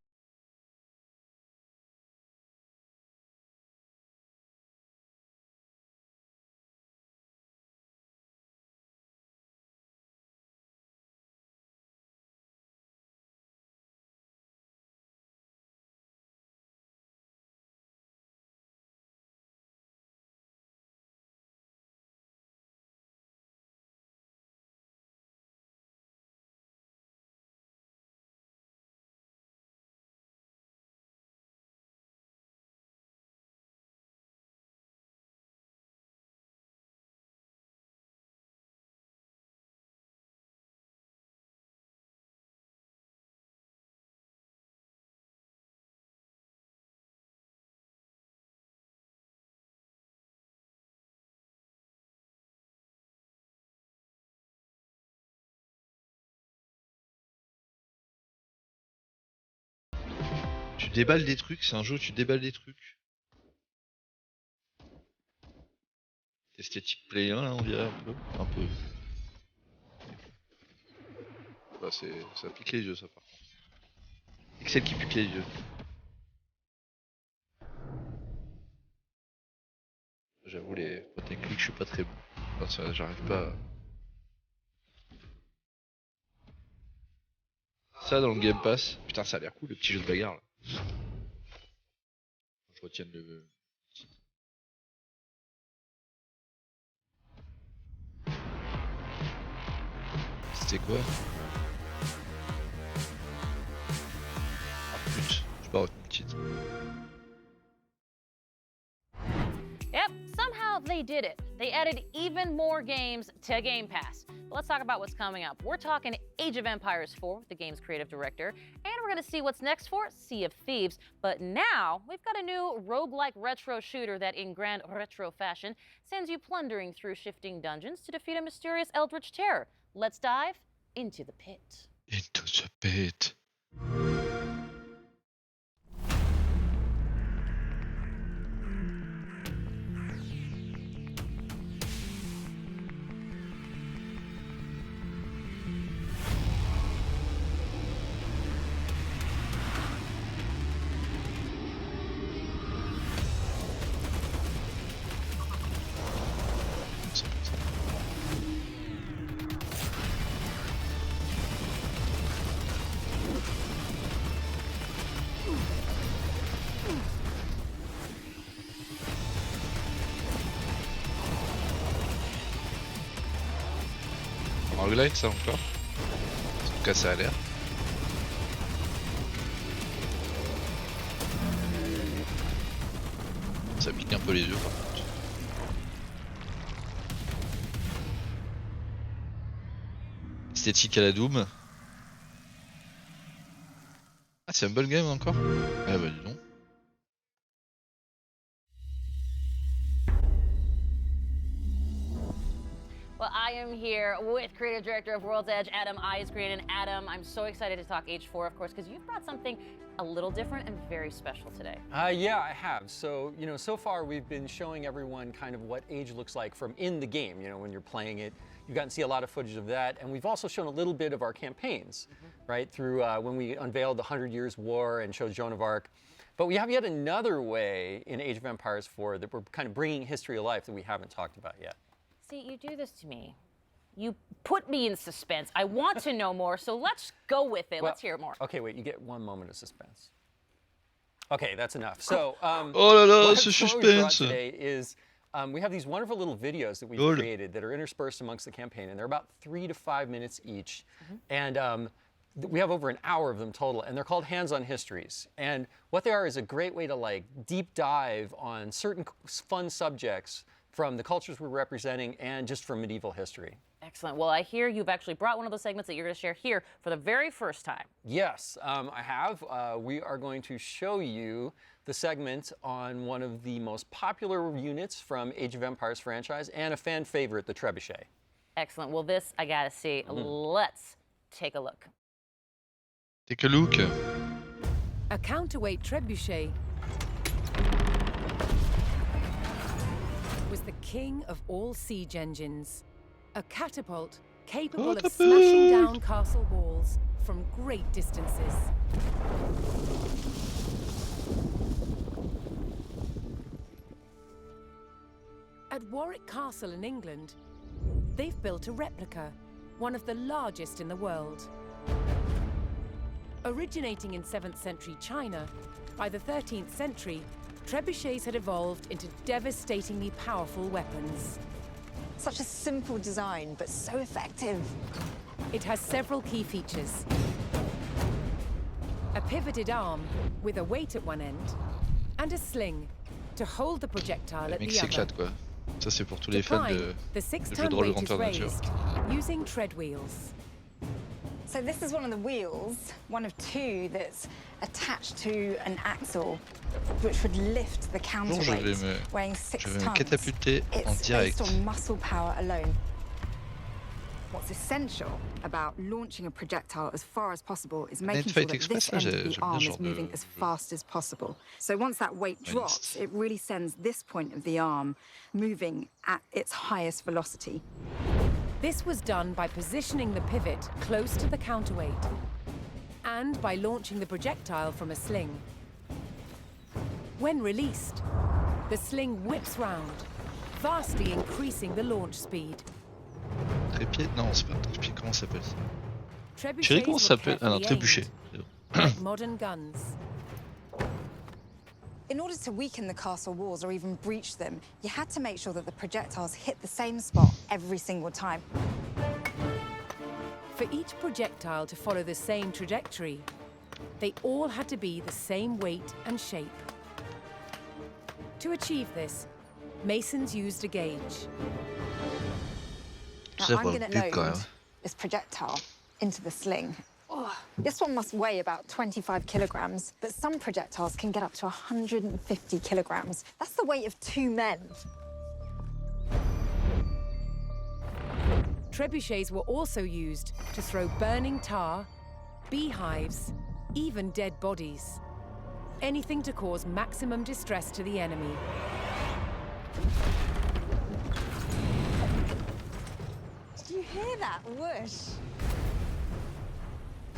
A: déballes des trucs, c'est un jeu où tu déballes des trucs. Esthétique Play 1 là on dirait un peu. Bah, ça pique les yeux ça par contre. Excel qui pique les yeux. J'avoue les point and click je suis pas très bon. Enfin, j'arrive pas à... Ça dans le Game Pass. Putain ça a l'air cool le petit jeu de bagarre là. Je retiens le... C'était quoi? Ah pute, j'ai pas retenu le titre.
Q: Yep, somehow they did it. They added even more games to Game Pass. But let's talk about what's coming up. We're talking Age of Empires 4, the game's creative director, and we're going to see what's next for Sea of Thieves. But now, we've got a new roguelike retro shooter that, in grand retro fashion, sends you plundering through shifting dungeons to defeat a mysterious eldritch terror. Let's dive into the pit.
A: Into the pit. Roguelite ça encore. En tout cas ça a l'air. Ça pique un peu les yeux par contre. Esthétique à la Doom. Ah c'est Humble Game encore? Ah bah dis donc.
Q: Well, I am here with creative director of World's Edge, Adam Eisgreen. And Adam, I'm so excited to talk H4, of course, because you've brought something a little different and very special today.
D: Yeah, I have. So, so far we've been showing everyone kind of what Age looks like from in the game, when you're playing it. You've gotten to see a lot of footage of that. And we've also shown a little bit of our campaigns, right, through when we unveiled the 100 Years' War and showed Joan of Arc. But we have yet another way in Age of Empires 4 that we're kind of bringing history to life that we haven't talked about yet.
Q: See, you do this to me. You put me in suspense. I want to know more, so let's go with it. Let's hear more.
D: Okay, wait, you get one moment of suspense. Okay, that's enough. So,
A: oh là là, ce suspense!
D: Today is we have these wonderful little videos that we've created that are interspersed amongst the campaign, and they're about 3 to 5 minutes each. And we have over an hour of them total, and they're called Hands-on Histories. And what they are is a great way to deep dive on certain fun subjects from the cultures we're representing and just from medieval history.
Q: Excellent. Well, I hear you've actually brought one of those segments that you're going to share here for the very first time.
D: Yes, I have. We are going to show you the segment on one of the most popular units from Age of Empires franchise and a fan favorite, the Trebuchet.
Q: Excellent. Well, this I got to see. Let's take a look.
A: Take a look.
V: A counterweight trebuchet was the king of all siege engines. A catapult capable of smashing down castle walls from great distances. At Warwick Castle in England, they've built a replica, one of the largest in the world. Originating in 7th century China, by the 13th century, trebuchets had evolved into devastatingly powerful weapons.
W: Such a simple design, but so effective.
V: It has several key features. A pivoted arm with a weight at one end, and a sling to hold the projectile at the other.
A: Quoi. Ça c'est pour tous les fans de jeux de rôle grandeur nature.
V: Using tread wheels.
W: So this is one of the wheels, one of two that's attached to an axle, which would lift the counterweight, weighing 6 tons.
A: Catapulter en
W: it's
A: direct.
W: based on muscle power alone. What's essential about launching a projectile as far as possible is making sure that this end of the arm is moving as fast as possible. So once that weight drops, it really sends this point of the arm moving at its highest velocity. This was done by positioning the pivot close to the counterweight and by launching the projectile from a sling. When released, the sling whips round, vastly increasing the launch speed.
A: Trépied? Non, c'est pas un trépied. Comment ça s'appelle ça? Chérie, comment ça s'appelle? Ah non, trébuchet.
W: Like modern guns. In order to weaken the castle walls or even breach them, you had to make sure that the projectiles hit the same spot every single time. For each projectile to follow the same trajectory, they all had to be the same weight and shape. To achieve this, masons used a gauge. Now, I'm going to load this projectile into the sling. Oh, this one must weigh about 25 kilograms, but some projectiles can get up to 150 kilograms. That's the weight of 2 men. Trebuchets were also used to throw burning tar, beehives, even dead bodies. Anything to cause maximum distress to the enemy. Did you hear that whoosh?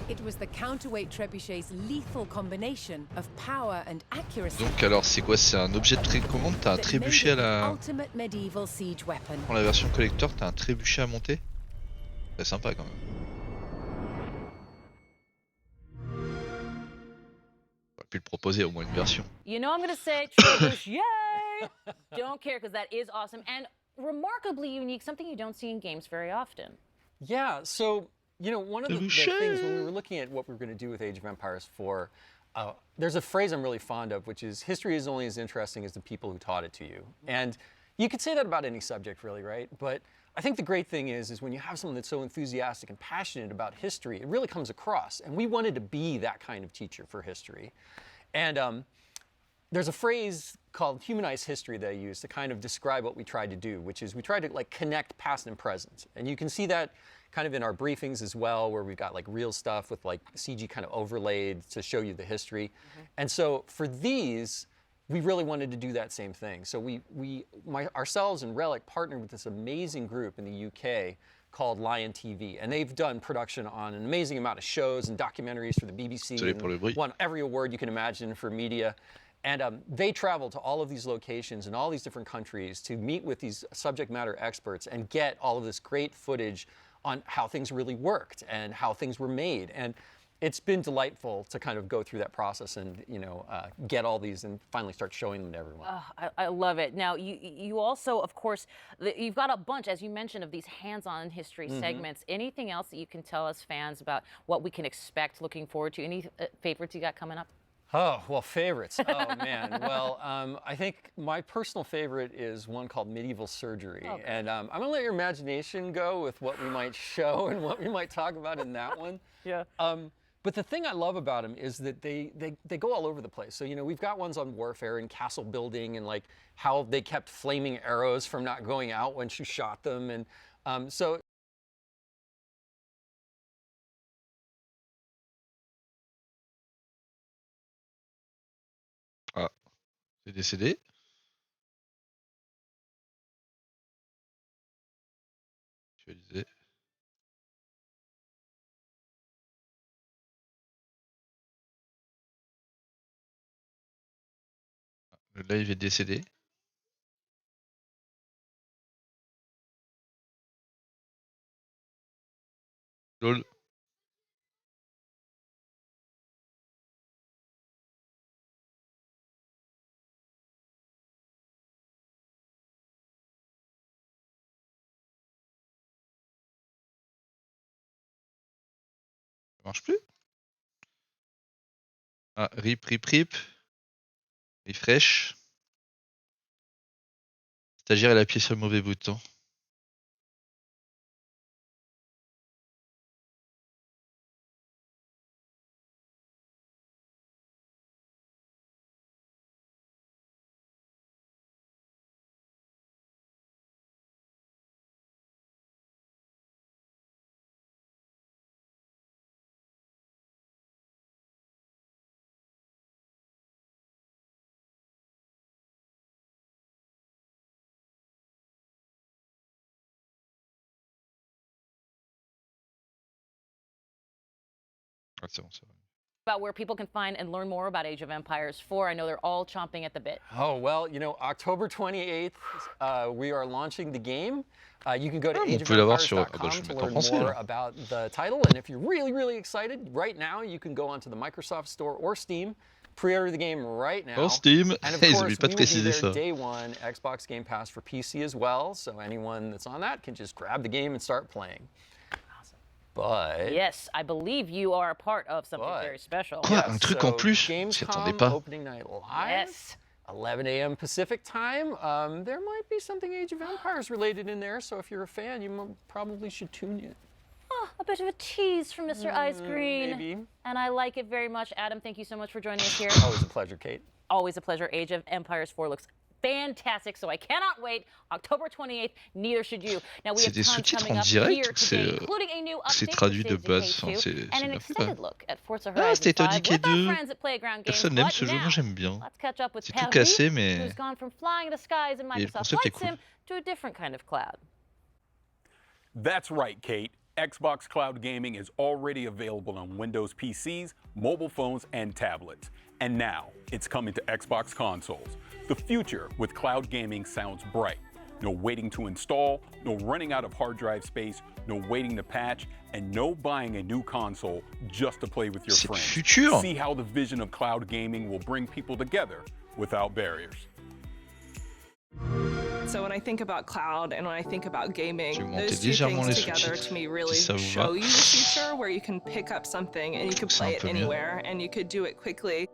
W: It was the counterweight trebuchet's lethal combination of power and accuracy.
A: Donc alors c'est quoi? C'est un objet de précommande? T'as un trébuchet à la...
W: Ultimate medieval siege weapon.
A: Dans la version collector, t'as un trébuchet à monter? C'est sympa quand même. On aurait pu le proposer au moins une version.
Q: You know I'm gonna say trebuchet. Don't care because that is awesome and remarkably unique, something you don't see in games very often.
D: Yeah, so you know, one of the things when we were looking at what we were going to do with Age of Empires 4, there's a phrase I'm really fond of, which is history is only as interesting as the people who taught it to you. And you could say that about any subject, really, right? But I think the great thing is when you have someone that's so enthusiastic and passionate about history, it really comes across. And we wanted to be that kind of teacher for history. And there's a phrase called humanized history that I use to kind of describe what we tried to do, which is we tried to like connect past and present. And you can see that kind of in our briefings as well, where we've got like real stuff with like CG kind of overlaid to show you the history. And so for these, we really wanted to do that same thing. So ourselves and Relic partnered with this amazing group in the UK called Lion TV, and they've done production on an amazing amount of shows and documentaries for the BBC, and won every award you can imagine for media. And they travel to all of these locations in all these different countries to meet with these subject matter experts and get all of this great footage on how things really worked and how things were made. And it's been delightful to kind of go through that process and, you know, get all these and finally start showing them to everyone.
Q: I love it. Now, you also, of course, you've got a bunch, as you mentioned, of these hands-on history segments. Anything else that you can tell us fans about what we can expect, looking forward to? Any favorites you got coming up?
D: Oh, well, favorites. Oh, man. Well, I think my personal favorite is one called Medieval Surgery. Oh, and I'm going to let your imagination go with what we might show and what we might talk about in that one.
Q: Yeah.
D: But the thing I love about them is that they go all over the place. So, you know, we've got ones on warfare and castle building and like how they kept flaming arrows from not going out when she shot them. And so...
A: Ah, c'est décédé. Je disais. Le live est décédé. LOL. Ça marche plus? Ah, rip. Refresh. Stagiaire, elle a appuyé sur le mauvais bouton. crois que c'est bon, c'est bon.
Q: About where people can find and learn more about Age of Empires 4. I know they're all chomping at the bit.
D: Oh, well, you know, October 28th, we are launching the game. You can go to ageofempires.com to learn more about the title. And if you're really, really excited, right now, you can go onto the Microsoft Store or Steam, pre-order the game right now.
A: Oh, Steam.
D: And of course, we will be there day one, Xbox Game Pass for PC as well. So anyone that's on that can just grab the game and start playing. But
Q: yes, I believe you are a part of something very special.
A: Quoi, un truc en plus? J'y attendais pas.
D: Opening night live. Yes. 11 a.m. Pacific time. There might be something Age of Empires related in there, so if you're a fan, you probably should tune in.
Q: Oh, a bit of a tease from Mr. Ice Green.
D: Maybe.
Q: And I like it very much. Adam, thank you so much for joining us here.
D: Always a pleasure, Kate.
Q: Always a pleasure. Age of Empires 4 looks fantastic, so I cannot wait. October 28th, neither should you. Now we have tons coming up here today, including a new update
A: traduit de base.
Q: and an extended look at Forza Horizon 5 with our friends at Playground Games.
A: Personne n'aime ce jeu, moi j'aime bien.
Q: Let's catch up with
A: C'est tout cassé, mais
Q: who's gone from flying the skies in Microsoft Flight Sim to a different kind of cloud.
P: That's right, Kate. Xbox Cloud Gaming is already available on Windows PCs, mobile phones, and tablets. And now, it's coming to Xbox consoles. The future with cloud gaming sounds bright. No waiting to install, no running out of hard drive space, no waiting to patch, and no buying a new console just to play with your friends.
A: Futur.
P: See how the vision of cloud gaming will bring people together without barriers.
C: So when I think about cloud and when I think about gaming, those two things together to me really show you the future where you can pick up something and you can play it anywhere and you could do it quickly.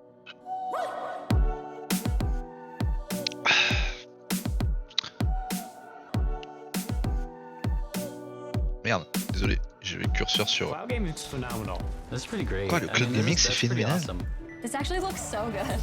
A: Merde, désolé, j'ai le curseur sur.
E: Cloud gaming is phenomenal. That's pretty great.
A: Quoi, le cloud gaming c'est phénoménal.
G: This actually looks so good.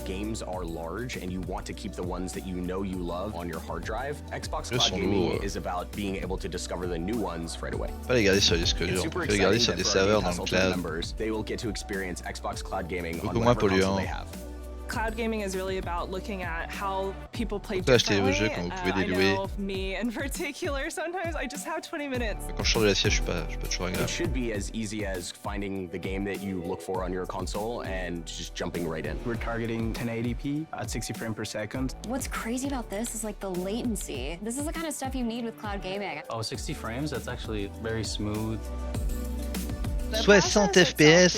X: Games are large and you want to keep the ones that you know you love on your hard drive. Xbox Cloud Gaming is about being able to discover the new ones right away.
A: Pas les garder sur les disques durs, on peut les garder sur des serveurs dans le cloud.
X: They will get to experience Xbox Cloud Gaming on
A: beaucoup moins
X: whatever console
A: polluant.
X: they have.
C: Cloud gaming is really about looking at how people play
A: Acheter vos
C: differently.
A: jeux quand vous pouvez les louer.
C: I know me in particular, sometimes I just have 20 minutes.
A: Quand je change de la sieste, je suis pas toujours agréable.
X: It should be as easy as finding the game that you look for on your console and just jumping right in.
Y: We're targeting 1080p at 60 frames per second.
G: What's crazy about this is like the latency. This is the kind of stuff you need with cloud gaming.
E: Oh, 60 frames? That's actually very smooth.
A: 60 FPS.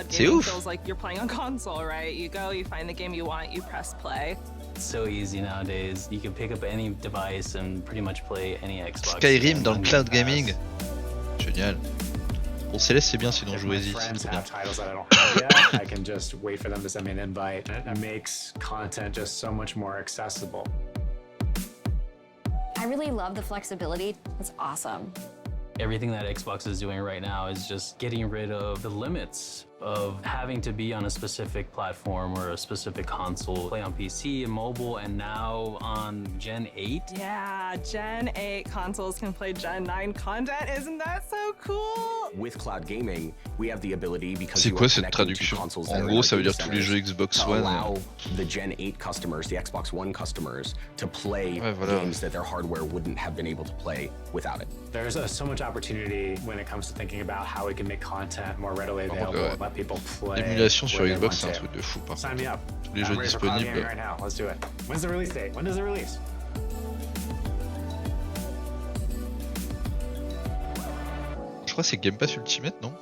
A: C'est ouf.
C: Feels like you're playing on console, right? You go, you find the game you want, you press play.
E: It's so easy nowadays. You can pick up any device and pretty much play any Xbox.
A: Skyrim dans le cloud gaming. Génial. Bon, Céleste, c'est bien, sinon jouez-y.
Z: Friends have titles that I don't have yet. I can just wait for them to send me an invite. It makes content just so much more accessible.
G: I really love the flexibility. It's awesome.
E: Everything that Xbox is doing right now is just getting rid of the limits of having to be on a specific platform or a specific console. Play on PC and mobile, and now on Gen 8.
C: Yeah, Gen 8 consoles can play Gen 9 content. Isn't that so cool?
X: With cloud gaming, we have the ability because
A: C'est quoi cette traduction? En gros, ça veut dire tous les jeux Xbox One.
X: Allow the Gen 8 customers, the Xbox One customers, to play games that their hardware wouldn't have been able to play without it.
Z: There's so much opportunity when it comes to thinking about how we can make content more readily available. Let people play.
A: L'émulation sur Xbox, c'est un truc de fou. Par
Z: Sign me up.
A: Tous les jeux disponibles.
Z: Right now. Let's do it. When's the release date? When does it release?
A: Je crois que c'est Game Pass Ultimate, non?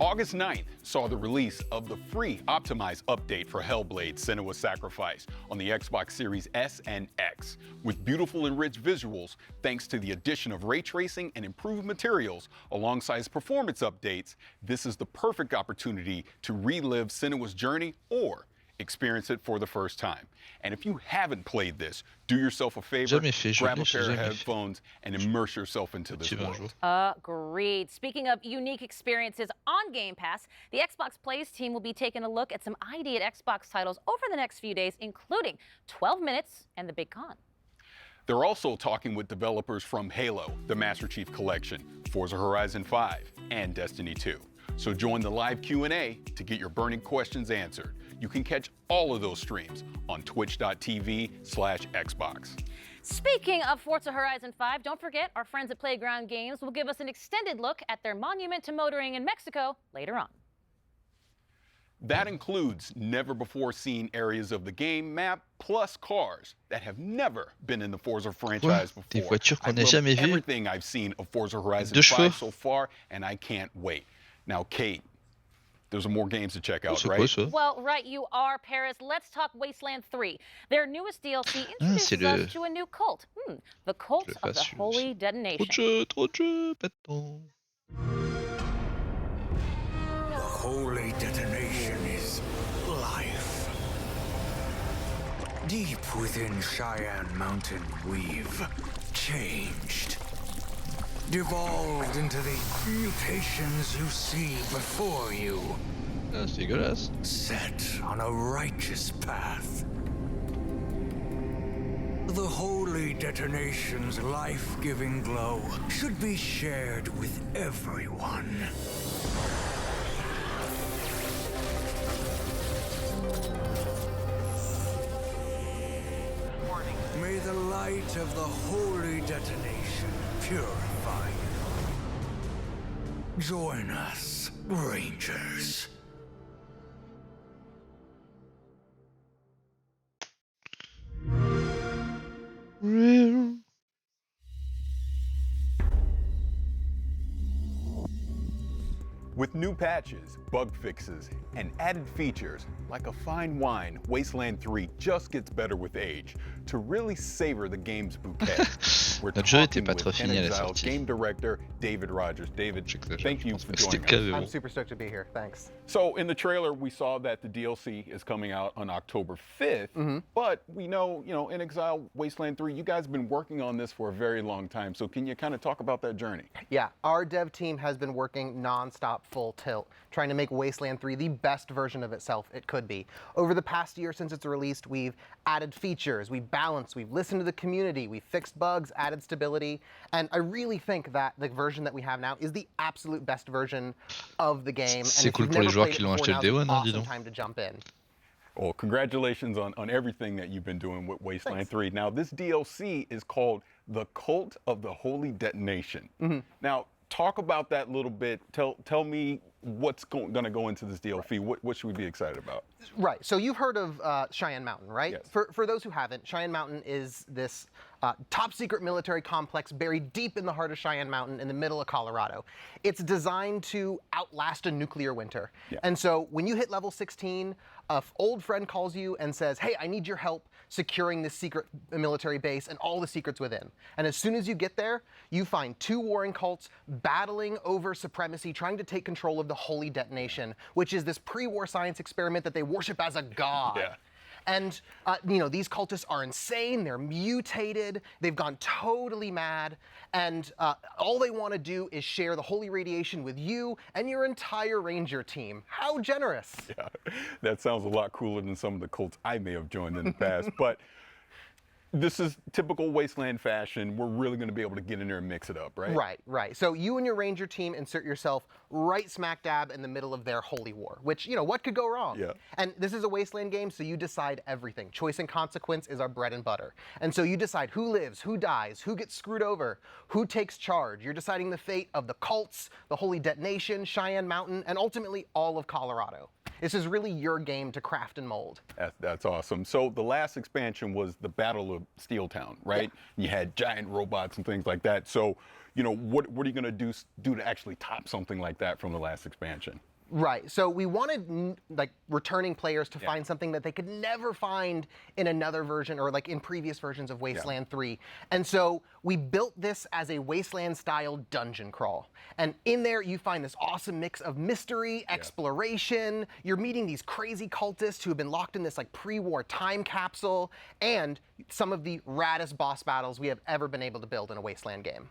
P: August 9th saw the release of the free optimized update for Hellblade: Senua's Sacrifice on the Xbox Series S and X. With beautiful and rich visuals, thanks to the addition of ray tracing and improved materials alongside performance updates, this is the perfect opportunity to relive Senua's journey or experience it for the first time. And if you haven't played this, do yourself a favor, grab a pair of headphones and immerse yourself into this world.
Q: Agreed. Speaking of unique experiences on Game Pass, the Xbox Plays team will be taking a look at some ID at Xbox titles over the next few days, including 12 Minutes and The Big Con.
P: They're also talking with developers from Halo, the Master Chief Collection, Forza Horizon 5, and Destiny 2. So join the live Q&A to get your burning questions answered. You can catch all of those streams on twitch.tv/Xbox.
Q: Speaking of Forza Horizon 5, don't forget our friends at Playground Games will give us an extended look at their monument to motoring in Mexico later on.
P: That includes never-before-seen areas of the game map, plus cars that have never been in the Forza franchise before.
A: Des voitures qu'on
P: I've
A: n'a
P: loved
A: jamais vues.
P: everything I've seen of Forza Horizon 5 so far, and I can't wait. Now, Kate, there's more games to check out, right?
Q: Well, right, you are, Paris. Let's talk Wasteland 3. Their newest DLC introduces us to a new cult. The Cult of the Holy Detonation.
A: Trop de jeux, pas de temps.
F: The Holy Detonation is life. Deep within Cheyenne Mountain, we've changed. Devolved into the mutations you see before you.
A: C'est dégueulasse.
F: Set on a righteous path. The Holy Detonation's life-giving glow should be shared with everyone. May the light of the Holy Detonation purify you. Join us, Rangers.
P: With new patches, bug fixes, and added features, like a fine wine, Wasteland 3 just gets better with age. To really savor the game's bouquet, we're talking with NXile's game director, David Rogers. David, thank you for joining us.
H: I'm super stoked to be here. Thanks.
P: So in the trailer, we saw that the DLC is coming out on October 5th, but we know, NXile Wasteland 3, you guys have been working on this for a very long time. So can you kind of talk about that journey?
H: Yeah, our dev team has been working nonstop, full tilt, trying to make Wasteland 3 the best version of itself it could be. Over the past year since it's released, we've added features, we've balanced, we've listened to the community, we've fixed bugs, added stability, and I really think that the version that we have now is the absolute best version of the game.
A: C'est cool pour les joueurs qui l'ont acheté le Day One, dis donc.
H: Time to jump in.
P: Well, congratulations on everything that you've been doing with Wasteland 3. Now, this DLC is called The Cult of the Holy Detonation. Now, talk about that a little bit. Tell me what's going to go into this DLC. What should we be excited about?
H: Right. So you've heard of Cheyenne Mountain, right?
P: Yes.
H: For those who haven't, Cheyenne Mountain is this top secret military complex buried deep in the heart of Cheyenne Mountain in the middle of Colorado. It's designed to outlast a nuclear winter.
P: Yeah.
H: And so when you hit level 16, an old friend calls you and says, hey, I need your help securing this secret military base and all the secrets within. And as soon as you get there, you find two warring cults battling over supremacy, trying to take control of the Holy Detonation, which is this pre-war science experiment that they worship as a god.
P: Yeah.
H: And, these cultists are insane, they're mutated, they've gone totally mad, and all they want to do is share the holy radiation with you and your entire ranger team. How generous.
P: Yeah, that sounds a lot cooler than some of the cults I may have joined in the past, but this is typical Wasteland fashion. We're really going to be able to get in there and mix it up, right?
H: Right. So you and your ranger team insert yourself right smack dab in the middle of their holy war, which, what could go wrong?
P: Yeah.
H: And this is a Wasteland game, so you decide everything. Choice and consequence is our bread and butter. And so you decide who lives, who dies, who gets screwed over, who takes charge. You're deciding the fate of the cults, the Holy Detonation, Cheyenne Mountain, and ultimately all of Colorado. This is really your game to craft and mold.
P: That's awesome. So the last expansion was the Battle of Steeltown, right? Yeah. You had giant robots and things like that. So, what are you going to do to actually top something like that from the last expansion?
H: Right. So we wanted returning players to find something that they could never find in another version or in previous versions of Wasteland 3. And so we built this as a Wasteland-style dungeon crawl. And in there you find this awesome mix of mystery, exploration. You're meeting these crazy cultists who have been locked in this pre-war time capsule, and some of the raddest boss battles we have ever been able to build in a Wasteland game.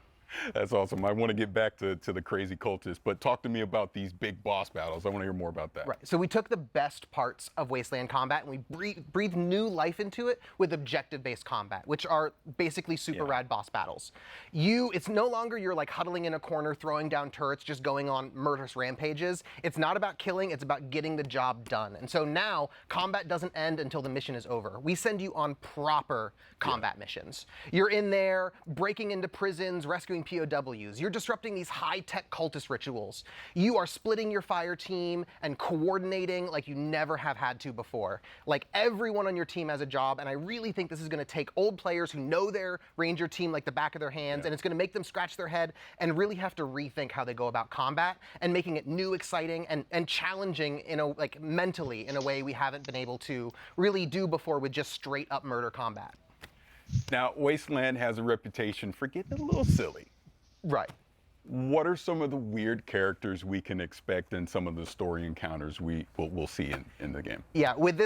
P: That's awesome. I want to get back to the crazy cultists, but talk to me about these big boss battles. I want to hear more about that.
H: Right. So we took the best parts of Wasteland combat and we breathed new life into it with objective-based combat, which are basically super rad boss battles. It's no longer you're like huddling in a corner, throwing down turrets, just going on murderous rampages. It's not about killing, it's about getting the job done. And so now combat doesn't end until the mission is over. We send you on proper combat missions. You're in there breaking into prisons, rescuing POWs. You're disrupting these high-tech cultist rituals. You are splitting your fire team and coordinating like you never have had to before. Like everyone on your team has a job, and I really think this is going to take old players who know their Ranger team like the back of their hands, and it's going to make them scratch their head and really have to rethink how they go about combat and making it new, exciting, and challenging like mentally in a way we haven't been able to really do before with just straight up murder combat.
P: Now, Wasteland has a reputation for getting a little silly.
H: Right.
P: What are some of the weird characters we can expect in some of the story encounters we'll see in the game?
H: Yeah, with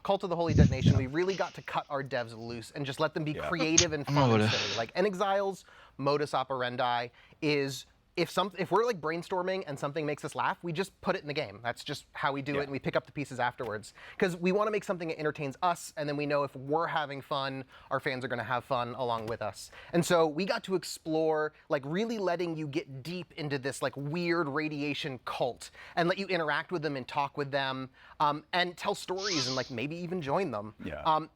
H: Cult of the Holy Detonation, we really got to cut our devs loose and just let them be creative and fun and silly. Like Exile's modus operandi is if we're like brainstorming and something makes us laugh, we just put it in the game. That's just how we do it, and we pick up the pieces afterwards. Because we want to make something that entertains us, and then we know if we're having fun, our fans are going to have fun along with us. And so we got to explore, like really letting you get deep into this like weird radiation cult and let you interact with them and talk with them and tell stories and like maybe even join them.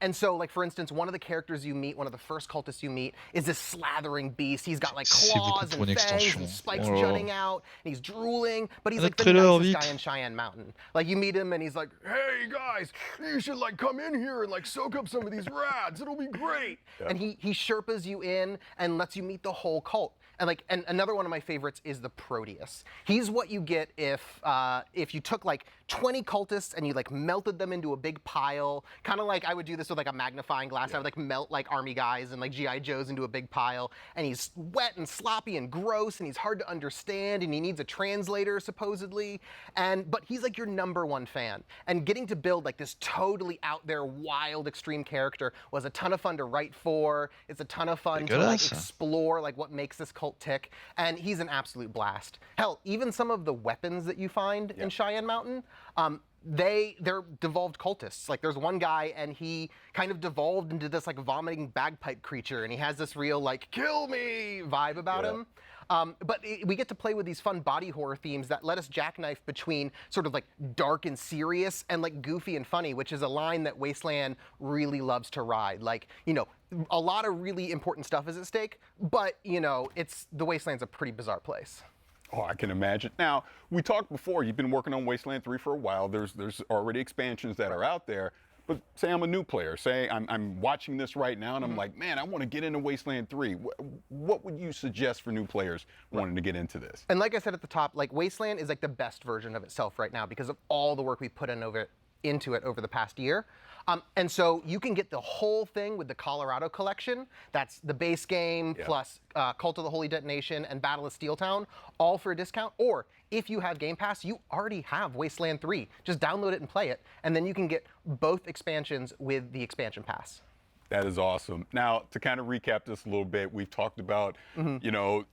H: And so like for instance, one of the characters you meet, one of the first cultists you meet, is this slathering beast. He's got like claws and fangs and spikes jutting out, and he's drooling, but he's like the nicest guy in Cheyenne Mountain. Like you meet him and he's like, hey guys, you should like come in here and like soak up some of these rads, it'll be great. And he Sherpas you in and lets you meet the whole cult. And another one of my favorites is the Proteus. He's what you get if you took like 20 cultists and you like melted them into a big pile, kind of like I would do this with like a magnifying glass. I would like melt like army guys and like GI Joes into a big pile, and he's wet and sloppy and gross, and he's hard to understand, and he needs a translator supposedly, but he's like your #1 fan. And getting to build like this totally out there wild extreme character was a ton of fun to write for. It's a ton of fun to like explore like what makes this cult tick, and he's an absolute blast. Hell, even some of the weapons that you find in Cheyenne Mountain, they're devolved cultists. Like there's one guy and he kind of devolved into this like vomiting bagpipe creature, and he has this real like kill me vibe about him. But we get to play with these fun body horror themes that let us jackknife between sort of like dark and serious and like goofy and funny, which is a line that Wasteland really loves to ride. Like, a lot of really important stuff is at stake, but the Wasteland's a pretty bizarre place.
P: Oh, I can imagine. Now, we talked before, you've been working on Wasteland 3 for a while. There's already expansions that are out there. But say I'm a new player, say I'm watching this right now and I'm like, man, I want to get into Wasteland 3. What would you suggest for new players wanting to get into this?
H: And like I said at the top, like Wasteland is like the best version of itself right now because of all the work we put into it over the past year. And so you can get the whole thing with the Colorado collection. That's the base game plus Cult of the Holy Detonation and Battle of Steeltown, all for a discount. Or if you have Game Pass, you already have Wasteland 3. Just download it and play it. And then you can get both expansions with the expansion pass.
P: That is awesome. Now, to kind of recap this a little bit, we've talked about,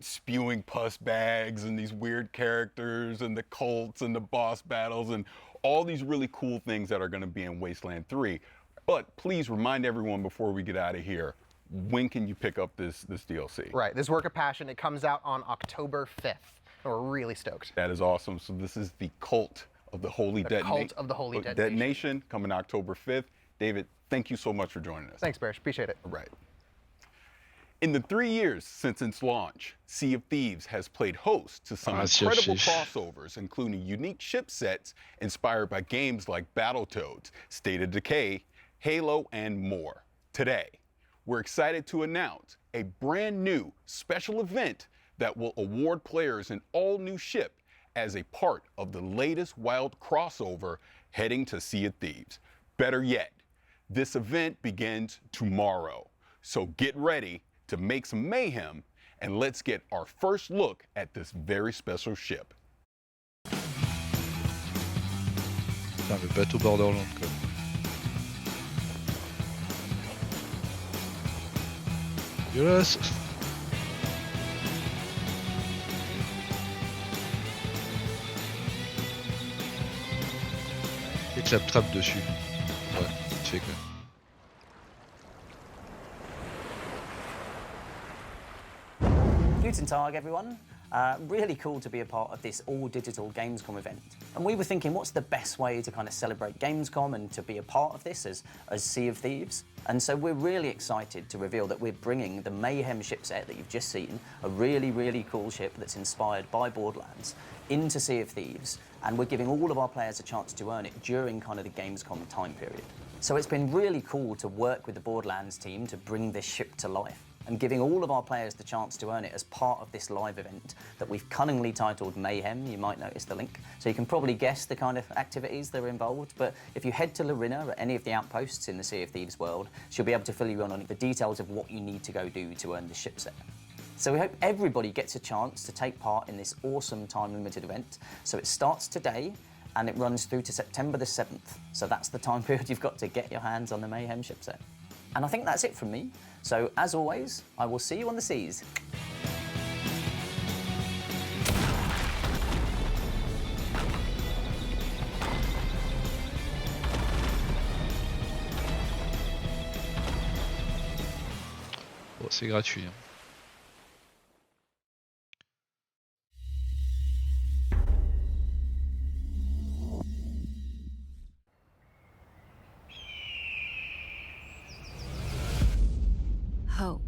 P: spewing pus bags and these weird characters and the cults and the boss battles and all these really cool things that are going to be in Wasteland 3. But please remind everyone before we get out of here, when can you pick up this DLC?
H: Right, this Work of Passion, it comes out on October 5th. And we're really stoked.
P: That is awesome. So this is the Cult of the Holy Detonation.
H: Cult of the Holy
P: Detonation coming October 5th. David, thank you so much for joining us.
H: Thanks, Barish. Appreciate it.
P: All right. In the 3 years since its launch, Sea of Thieves has played host to some incredible crossovers, including unique ship sets inspired by games like Battletoads, State of Decay, Halo, and more. Today, we're excited to announce a brand new special event that will award players an all-new ship as a part of the latest wild crossover heading to Sea of Thieves. Better yet, this event begins tomorrow. So get ready to make some mayhem, and let's get our first look at this very special ship.
A: Putain, le bateau Borderland, quoi. Dégueulasse. clap-trap dessus. Ouais, vite fait quoi.
I: Guten Tag, everyone. Really cool to be a part of this all-digital Gamescom event. And we were thinking, what's the best way to kind of celebrate Gamescom and to be a part of this as Sea of Thieves? And so we're really excited to reveal that we're bringing the Mayhem ship set that you've just seen, a really, really cool ship that's inspired by Borderlands, into Sea of Thieves. And we're giving all of our players a chance to earn it during kind of the Gamescom time period. So it's been really cool to work with the Borderlands team to bring this ship to life, and giving all of our players the chance to earn it as part of this live event that we've cunningly titled Mayhem. You might notice the link. So you can probably guess the kind of activities that are involved, but if you head to Lorena at any of the outposts in the Sea of Thieves world, she'll be able to fill you in on the details of what you need to go do to earn the ship set. So we hope everybody gets a chance to take part in this awesome time-limited event. So it starts today, and it runs through to September the 7th. So that's the time period you've got to get your hands on the Mayhem ship set. And I think that's it from me. So, as always, I will see you on the seas.
A: Bon, c'est gratuit. Hein.
J: Hope.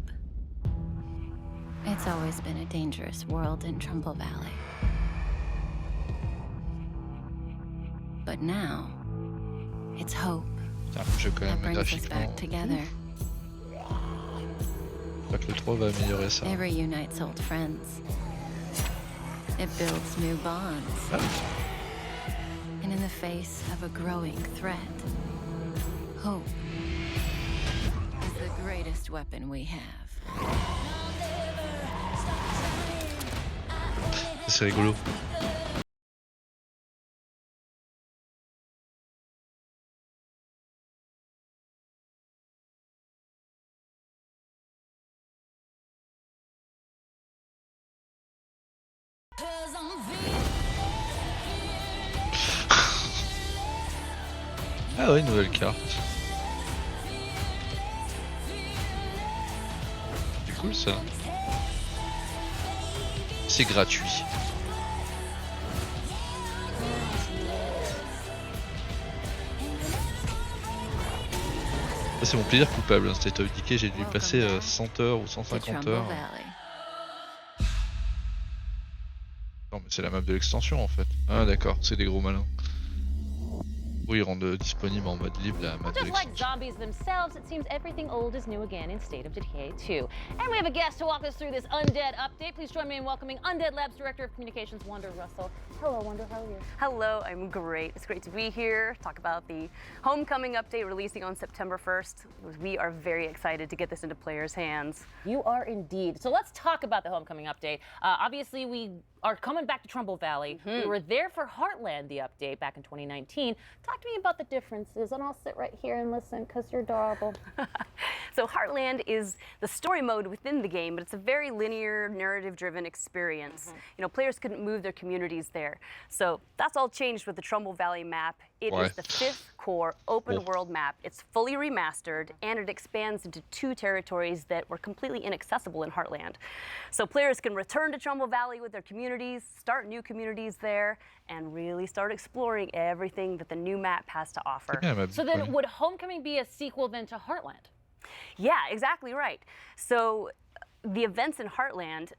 J: It's always been a dangerous world in Trumbull Valley. But now, it's hope that brings us back together.
A: J'espère que le 3 va améliorer ça.
J: It reunites old friends. It builds new bonds. And in the face of a growing threat, hope is the greatest weapon we have.
A: C'est rigolo. Ah ouais, une nouvelle carte. C'est cool ça. C'est gratuit. C'est mon plaisir coupable, State of Decay, j'ai dû passer 100 heures ou 150 heures. Non mais c'est la map de l'extension en fait. Ah d'accord, c'est des gros malins. Oui, ils rendent disponible en mode libre la map de
Q: Just like zombies themselves, it seems everything old is new again in State of Decay 2. And we have a guest to walk us through this Undead update. Please join me in welcoming Undead Labs Director of Communications, Wanda Russell. Hello, Wanda, how are you?
K: Hello, I'm great. It's great to be here, talk about the Homecoming update releasing on September 1st. We are very excited to get this into players' hands.
Q: You are indeed. So let's talk about the Homecoming update. Obviously, we are coming back to Trumbull Valley. We were there for Heartland, the update, back in 2019. Talk to me about the differences, and I'll sit right here and listen, because you're adorable.
K: So Heartland is the story mode within the game, but it's a very linear, narrative-driven experience. You know, players couldn't move their communities there. So that's all changed with the Trumbull Valley map. It is the 5th core open world map. It's fully remastered, and it expands into 2 territories that were completely inaccessible in Heartland. So players can return to Trumbull Valley with their communities, start new communities there, and really start exploring everything that the new map has to offer.
Q: So then would Homecoming be a sequel then to Heartland?
K: Yeah, exactly right. So the events in Heartland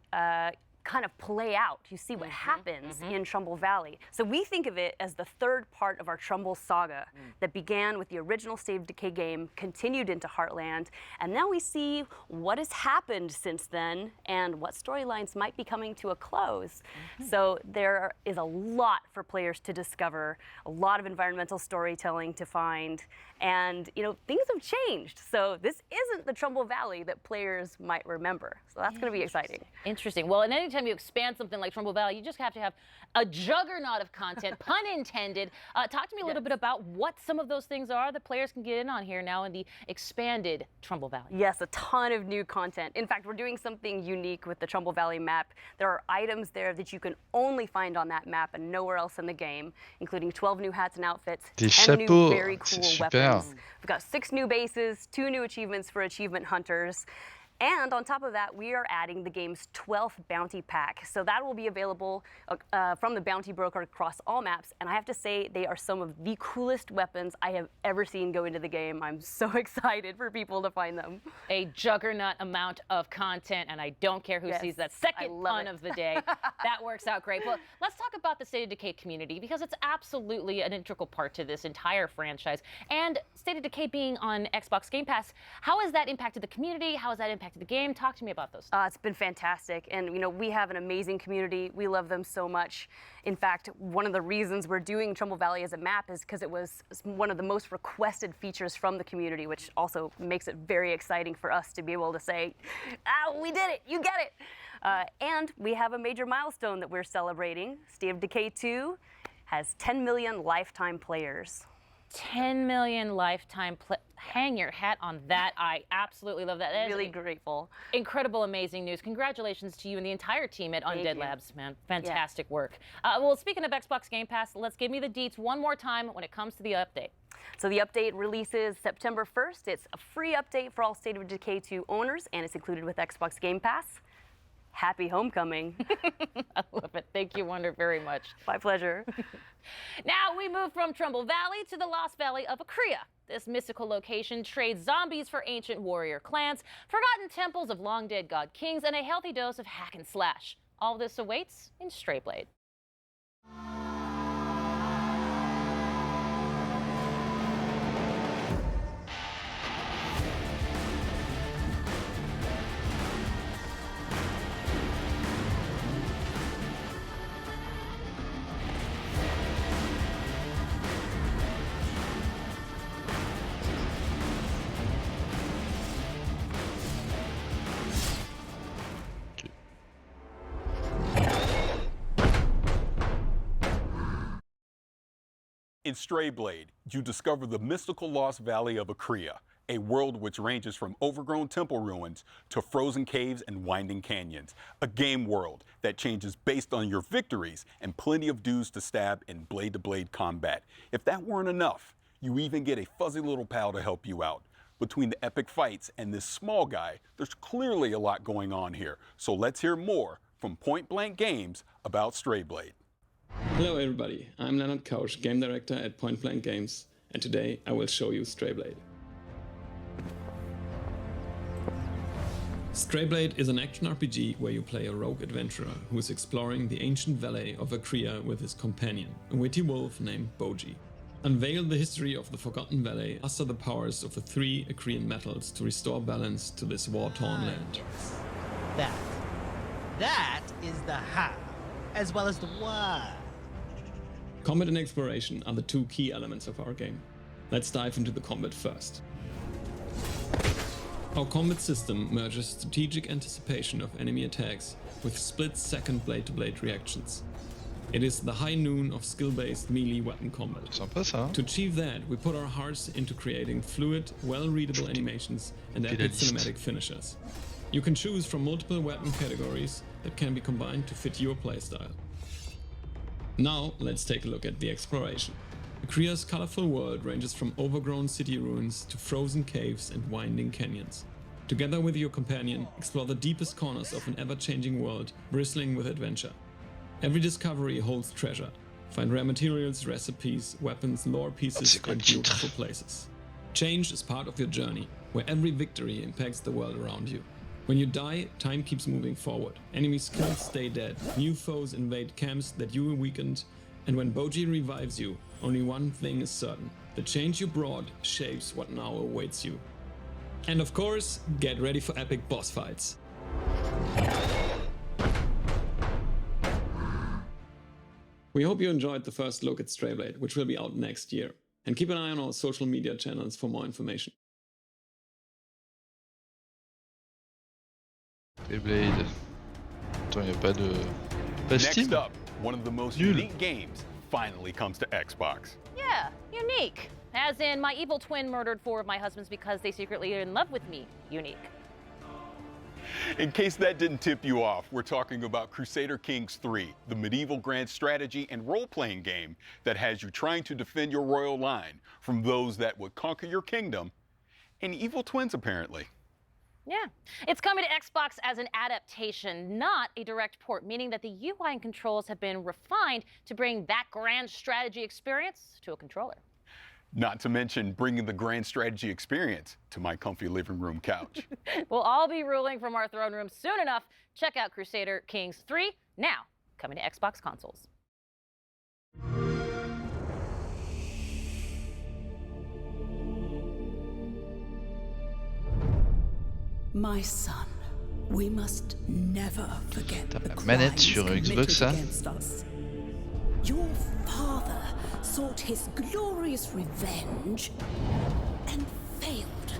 K: kind of play out. You see what happens in Trumbull Valley. So we think of it as the 3rd part of our Trumbull saga that began with the original State of Decay game, continued into Heartland, and now we see what has happened since then and what storylines might be coming to a close. So there is a lot for players to discover, a lot of environmental storytelling to find, and you know, things have changed. So this isn't the Trumbull Valley that players might remember. So that's going to be exciting.
Q: Interesting. Well, in any anytime you expand something like Trumbull Valley, you just have to have a juggernaut of content, pun intended. Talk to me a little bit about what some of those things are that players can get in on here now in the expanded Trumbull Valley.
K: Yes, a ton of new content. In fact, we're doing something unique with the Trumbull Valley map. There are items there that you can only find on that map and nowhere else in the game, including 12 new hats and outfits, 10 new very cool weapons. We've got 6 new bases, 2 new achievements for achievement hunters. And on top of that, we are adding the game's 12th bounty pack. So that will be available from the bounty broker across all maps. And I have to say, they are some of the coolest weapons I have ever seen go into the game. I'm so excited for people to find them.
Q: A juggernaut amount of content, and I don't care who sees that second pun of the day. That works out great. But let's talk about the State of Decay community, because it's absolutely an integral part to this entire franchise. And State of Decay being on Xbox Game Pass, how has that impacted the community? How has that impacted the game? Talk to me about those.
K: It's been fantastic, and you know, we have an amazing community. We love them so much. In fact, one of the reasons we're doing Trumbull Valley as a map is because it was one of the most requested features from the community, which also makes it very exciting for us to be able to say, we did it, you get it. And we have a major milestone that we're celebrating. State of Decay 2 has 10 million lifetime players.
Q: 10 million lifetime hang your hat on that. I absolutely love that. That
K: really grateful.
Q: Incredible, amazing news. Congratulations to you and the entire team at Undead Labs, man. Fantastic work. Well, speaking of Xbox Game Pass, let's give me the deets one more time when it comes to the update.
K: So the update releases September 1st. It's a free update for all State of Decay 2 owners, and it's included with Xbox Game Pass. Happy homecoming.
Q: I love it. Thank you, Wonder, very much.
K: My pleasure.
Q: Now we move from Trumbull Valley to the Lost Valley of Akria. This mystical location trades zombies for ancient warrior clans, forgotten temples of long-dead god kings, and a healthy dose of hack and slash. All this awaits in Strayblade.
P: In Strayblade, you discover the mystical Lost Valley of Akria, a world which ranges from overgrown temple ruins to frozen caves and winding canyons. A game world that changes based on your victories and plenty of dudes to stab in blade-to-blade combat. If that weren't enough, you even get a fuzzy little pal to help you out. Between the epic fights and this small guy, there's clearly a lot going on here. So let's hear more from Point Blank Games about Strayblade.
L: Hello everybody, I'm Leonard Kausch, Game Director at Point Blank Games, and today I will show you Strayblade. Strayblade is an action RPG where you play a rogue adventurer who is exploring the ancient valley of Akria with his companion, a witty wolf named Boji. Unveil the history of the Forgotten Valley, master the powers of the 3 Akrian metals to restore balance to this war-torn land.
M: That is the how, as well as the why.
L: Combat and exploration are the 2 key elements of our game. Let's dive into the combat first. Our combat system merges strategic anticipation of enemy attacks with split-second blade-to-blade reactions. It is the high noon of skill-based melee weapon combat. To achieve that, we put our hearts into creating fluid, well-readable animations and epic cinematic finishers. You can choose from multiple weapon categories that can be combined to fit your playstyle. Now, let's take a look at the exploration. Akria's colorful world ranges from overgrown city ruins to frozen caves and winding canyons. Together with your companion, explore the deepest corners of an ever-changing world, bristling with adventure. Every discovery holds treasure. Find rare materials, recipes, weapons, lore pieces, and beautiful places. Change is part of your journey, where every victory impacts the world around you. When you die, time keeps moving forward. Enemy skills stay dead, new foes invade camps that you weakened, and when Boji revives you, only one thing is certain. The change you brought shapes what now awaits you. And of course, get ready for epic boss fights. We hope you enjoyed the first look at Strayblade, which will be out next year. And keep an eye on our social media channels for more information.
A: Strayblade Attends, il n'y a pas de... Pas Steam?
P: Next up, one of the most unique games finally comes to Xbox.
Q: Yeah, unique. As in, my evil twin murdered 4 of my husbands because they secretly are in love with me. Unique.
P: In case that didn't tip you off, we're talking about Crusader Kings 3, the medieval grand strategy and role-playing game that has you trying to defend your royal line from those that would conquer your kingdom, and evil twins apparently.
Q: Yeah. It's coming to Xbox as an adaptation, not a direct port, meaning that the UI and controls have been refined to bring that grand strategy experience to a controller.
P: Not to mention bringing the grand strategy experience to my comfy living room couch.
Q: We'll all be ruling from our throne room soon enough. Check out Crusader Kings 3, now coming to Xbox consoles.
N: My son, we must never forget the
A: manette sur Xbox, ça.
N: Your father sought his glorious revenge and failed.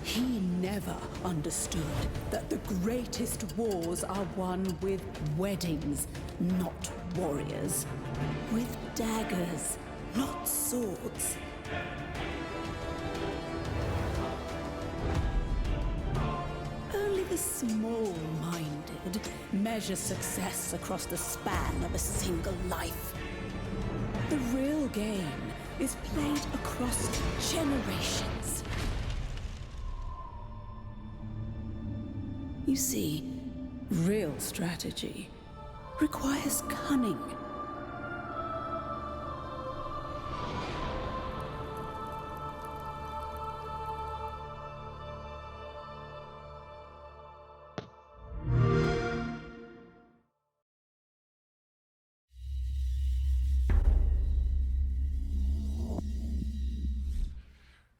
N: He never understood that the greatest wars are won with weddings, not warriors. With daggers, not swords. Only the small-minded measure success across the span of a single life. The real game is played across generations. You see, real strategy requires cunning.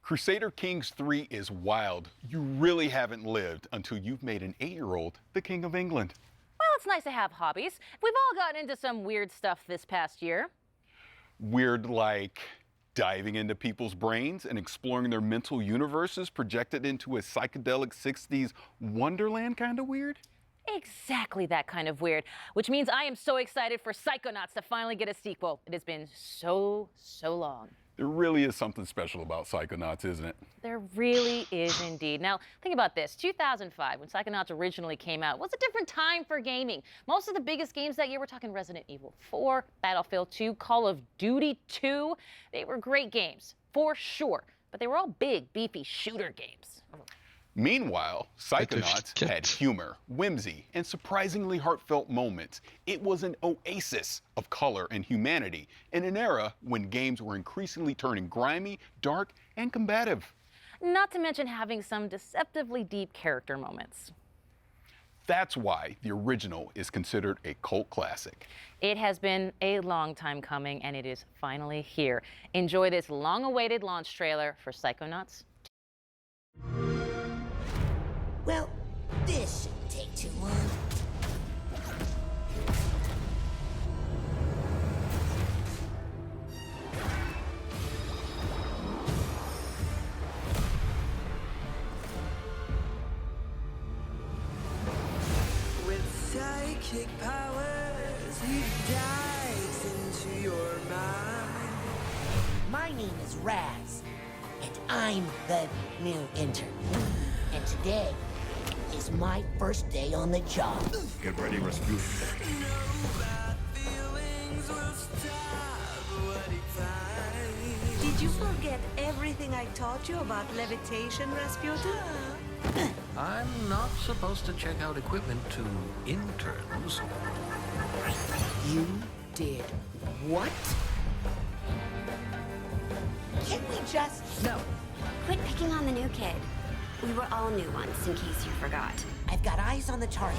P: Crusader Kings 3 is wild. You really haven't lived until you've made an 8-year-old the King of England.
Q: Well, it's nice to have hobbies. We've all gotten into some weird stuff this past year.
P: Weird like diving into people's brains and exploring their mental universes projected into a psychedelic 60s wonderland kind of weird?
Q: Exactly that kind of weird, which means I am so excited for Psychonauts to finally get a sequel. It has been so long.
P: There really is something special about Psychonauts, isn't it?
Q: There really is indeed. Now, think about this. 2005, when Psychonauts originally came out, was a different time for gaming. Most of the biggest games that year, we're talking Resident Evil 4, Battlefield 2, Call of Duty 2. They were great games, for sure, but they were all big, beefy shooter games.
P: Meanwhile, Psychonauts had humor, whimsy, and surprisingly heartfelt moments. It was an oasis of color and humanity in an era when games were increasingly turning grimy, dark, and combative.
Q: Not to mention having some deceptively deep character moments.
P: That's why the original is considered a cult classic.
Q: It has been a long time coming, and it is finally here. Enjoy this long-awaited launch trailer for Psychonauts.
O: Well, this shouldn't take too long.
R: With psychic powers, he dives into your mind.
O: My name is Raz, and I'm the new intern. And today is my first day on the job.
F: Get ready, Rasputin.
R: Did you forget everything I taught you about levitation, Rasputin?
S: I'm not supposed to check out equipment to interns.
O: You did what? Can't we just...
K: No. Quit picking on the new kid. We were all new once, in case you forgot.
O: I've got eyes on the target.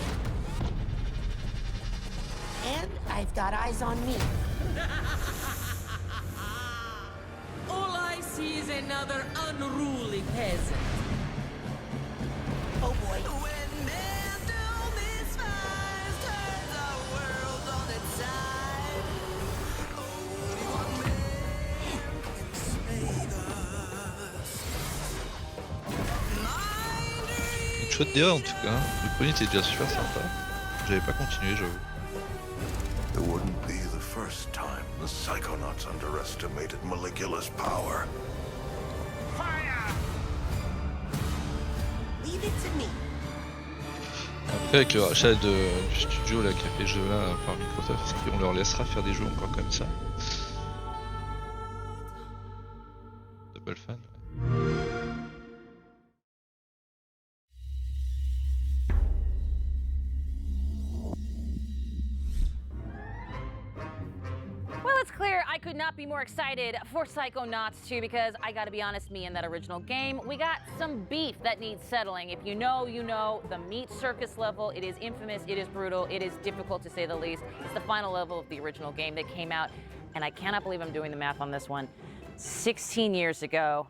O: And I've got eyes on me.
R: All I see is another unruly peasant.
O: Oh boy.
R: When man do misfires, turns our world on its side. Only one man can save us.
A: chouette DA en tout cas. Le premier était déjà super sympa. J'avais pas continué, j'avoue.
F: It wouldn't be the first time the Psychonauts underestimated Maligula's power.
O: Leave it to me.
A: Après avec le rachat du studio là, qui a fait ce jeu là par Microsoft, est-ce qu'on leur laissera faire des jeux encore comme ça? Double fan.
Q: Well, it's clear I could not be more excited for Psychonauts 2 because I gotta be honest, me and that original game, we got some beef that needs settling. If you know, you know, the meat circus level, it is infamous, it is brutal, it is difficult to say the least. It's the final level of the original game that came out, and I cannot believe I'm doing the math on this one. 16 years ago,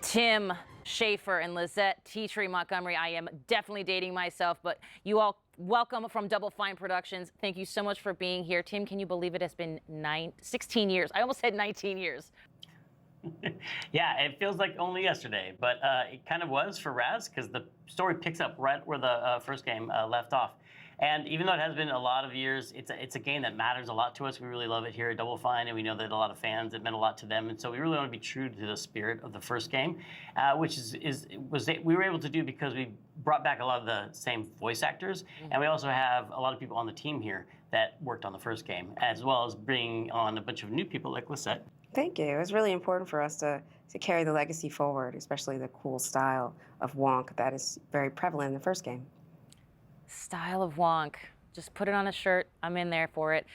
Q: Tim Schafer and Lizette Teatree Montgomery. I am definitely dating myself, but you all welcome from Double Fine Productions. Thank you so much for being here. Tim, can you believe it has been 16 years? I almost said 19 years.
B: Yeah, it feels like only yesterday, but it kind of was for Raz because the story picks up right where the first game left off. And even though it has been a lot of years, it's a game that matters a lot to us. We really love it here at Double Fine, and we know that a lot of fans, it meant a lot to them. And so we really want to be true to the spirit of the first game, which we were able to do because we brought back a lot of the same voice actors, and we also have a lot of people on the team here that worked on the first game, as well as bringing on a bunch of new people like Lisette.
D: Thank you. It was really important for us to carry the legacy forward, especially the cool style of Wonk that is very prevalent in the first game.
Q: Style of Wonk. Just put it on a shirt. I'm in there for it.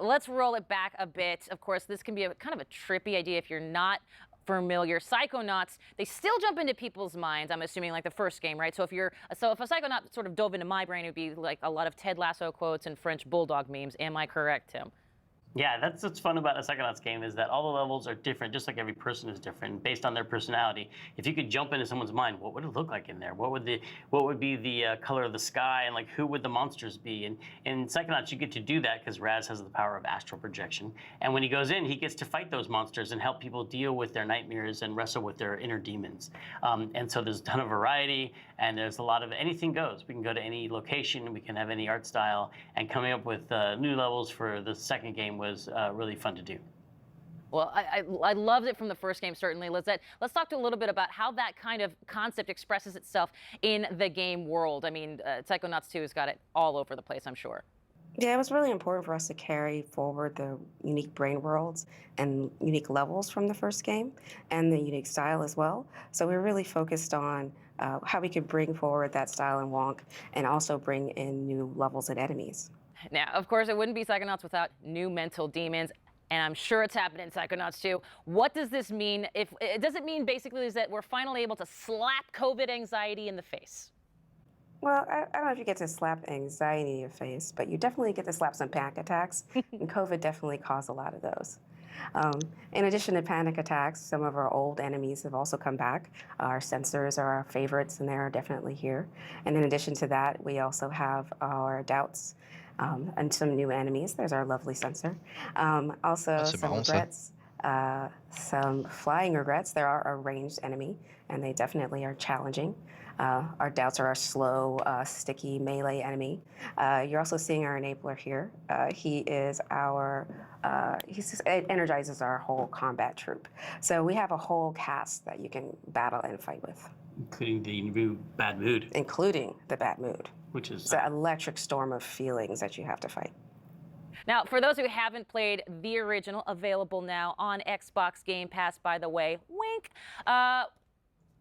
Q: Let's roll it back a bit. Of course, this can be a kind of a trippy idea if you're not familiar. Psychonauts, they still jump into people's minds, I'm assuming, like the first game, right? So if a Psychonaut sort of dove into my brain, it would be like a lot of Ted Lasso quotes and French Bulldog memes. Am I correct, Tim?
B: Yeah, that's what's fun about a Psychonauts game is that all the levels are different, just like every person is different, based on their personality. If you could jump into someone's mind, what would it look like in there? What would be the color of the sky, and like who would the monsters be? And in Psychonauts, you get to do that because Raz has the power of astral projection. And when he goes in, he gets to fight those monsters and help people deal with their nightmares and wrestle with their inner demons. And so there's a ton of variety, and there's a lot of anything goes. We can go to any location, we can have any art style, and coming up with new levels for the second game was really fun to do.
Q: Well, I loved it from the first game, certainly. Let's talk a little bit about how that kind of concept expresses itself in the game world. I mean, Psychonauts 2 has got it all over the place, I'm sure.
D: Yeah, it was really important for us to carry forward the unique brain worlds and unique levels from the first game and the unique style as well. So we were really focused on how we could bring forward that style in Wonk and also bring in new levels and enemies.
Q: Now, of course, it wouldn't be Psychonauts without new mental demons, and I'm sure it's happening in Psychonauts 2. What does this mean? Does it mean basically is that we're finally able to slap COVID anxiety in the face?
D: Well, I don't know if you get to slap anxiety in your face, but you definitely get to slap some panic attacks, and COVID definitely caused a lot of those. In addition to panic attacks, some of our old enemies have also come back. Our sensors are our favorites, and they're definitely here. And in addition to that, we also have our doubts. And some new enemies. There's our lovely sensor. Also, some regrets, some flying regrets. There are a ranged enemy, and they definitely are challenging. Our doubts are our slow, sticky melee enemy. You're also seeing our enabler here. It energizes our whole combat troop. So we have a whole cast that you can battle and fight with.
B: Including the new bad mood.
D: Including the bad mood.
B: Which is...
D: It's an electric storm of feelings that you have to fight.
Q: Now, for those who haven't played the original, available now on Xbox Game Pass, by the way, wink.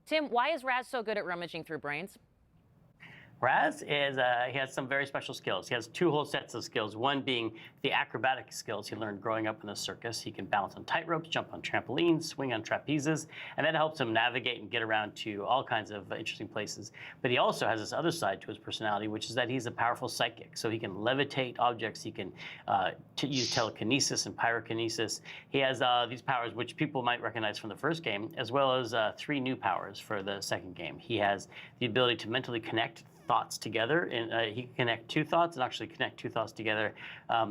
Q: Tim, why is Raz so good at rummaging through brains?
B: Raz he has some very special skills. He has two whole sets of skills, one being the acrobatic skills he learned growing up in the circus. He can balance on tightropes, jump on trampolines, swing on trapezes, and that helps him navigate and get around to all kinds of interesting places. But he also has this other side to his personality, which is that he's a powerful psychic. So he can levitate objects, he can use telekinesis and pyrokinesis. He has these powers which people might recognize from the first game, as well as 3 new powers for the second game. He has the ability to mentally connect thoughts together, and he can connect two thoughts and actually connect two thoughts together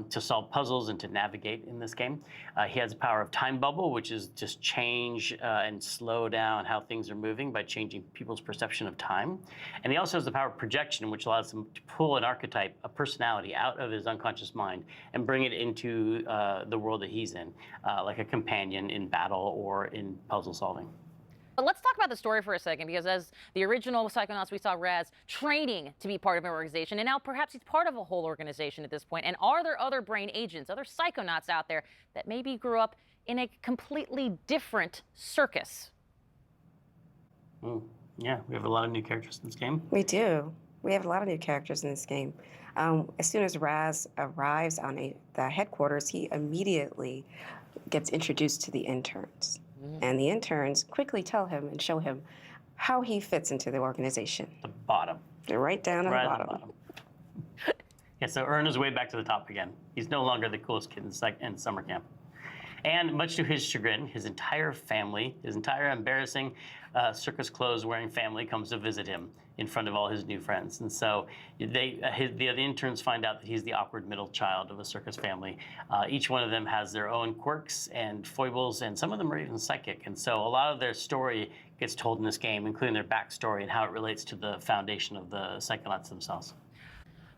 B: to solve puzzles and to navigate in this game. He has the power of time bubble, which is just change and slow down how things are moving by changing people's perception of time. And he also has the power of projection, which allows him to pull an archetype, a personality, out of his unconscious mind and bring it into the world that he's in, like a companion in battle or in puzzle solving.
Q: But let's talk about the story for a second, because as the original Psychonauts, we saw Raz training to be part of an organization, and now perhaps he's part of a whole organization at this point. And are there other brain agents, other Psychonauts out there that maybe grew up in a completely different circus?
B: Yeah, we have a lot of new characters in this game.
D: We do. We have a lot of new characters in this game. As soon as Raz arrives on the headquarters, he immediately gets introduced to the interns. And the interns quickly tell him and show him how he fits into the organization.
B: The bottom.
D: They're right down
B: right
D: at the bottom.
B: Yeah, so Ern is way back to the top again. He's no longer the coolest kid in summer camp. And much to his chagrin, his entire family, his entire embarrassing circus clothes wearing family comes to visit him in front of all his new friends. And so the interns find out that he's the awkward middle child of a circus family. Each one of them has their own quirks and foibles, and some of them are even psychic. And so a lot of their story gets told in this game, including their backstory and how it relates to the foundation of the Psychonauts themselves.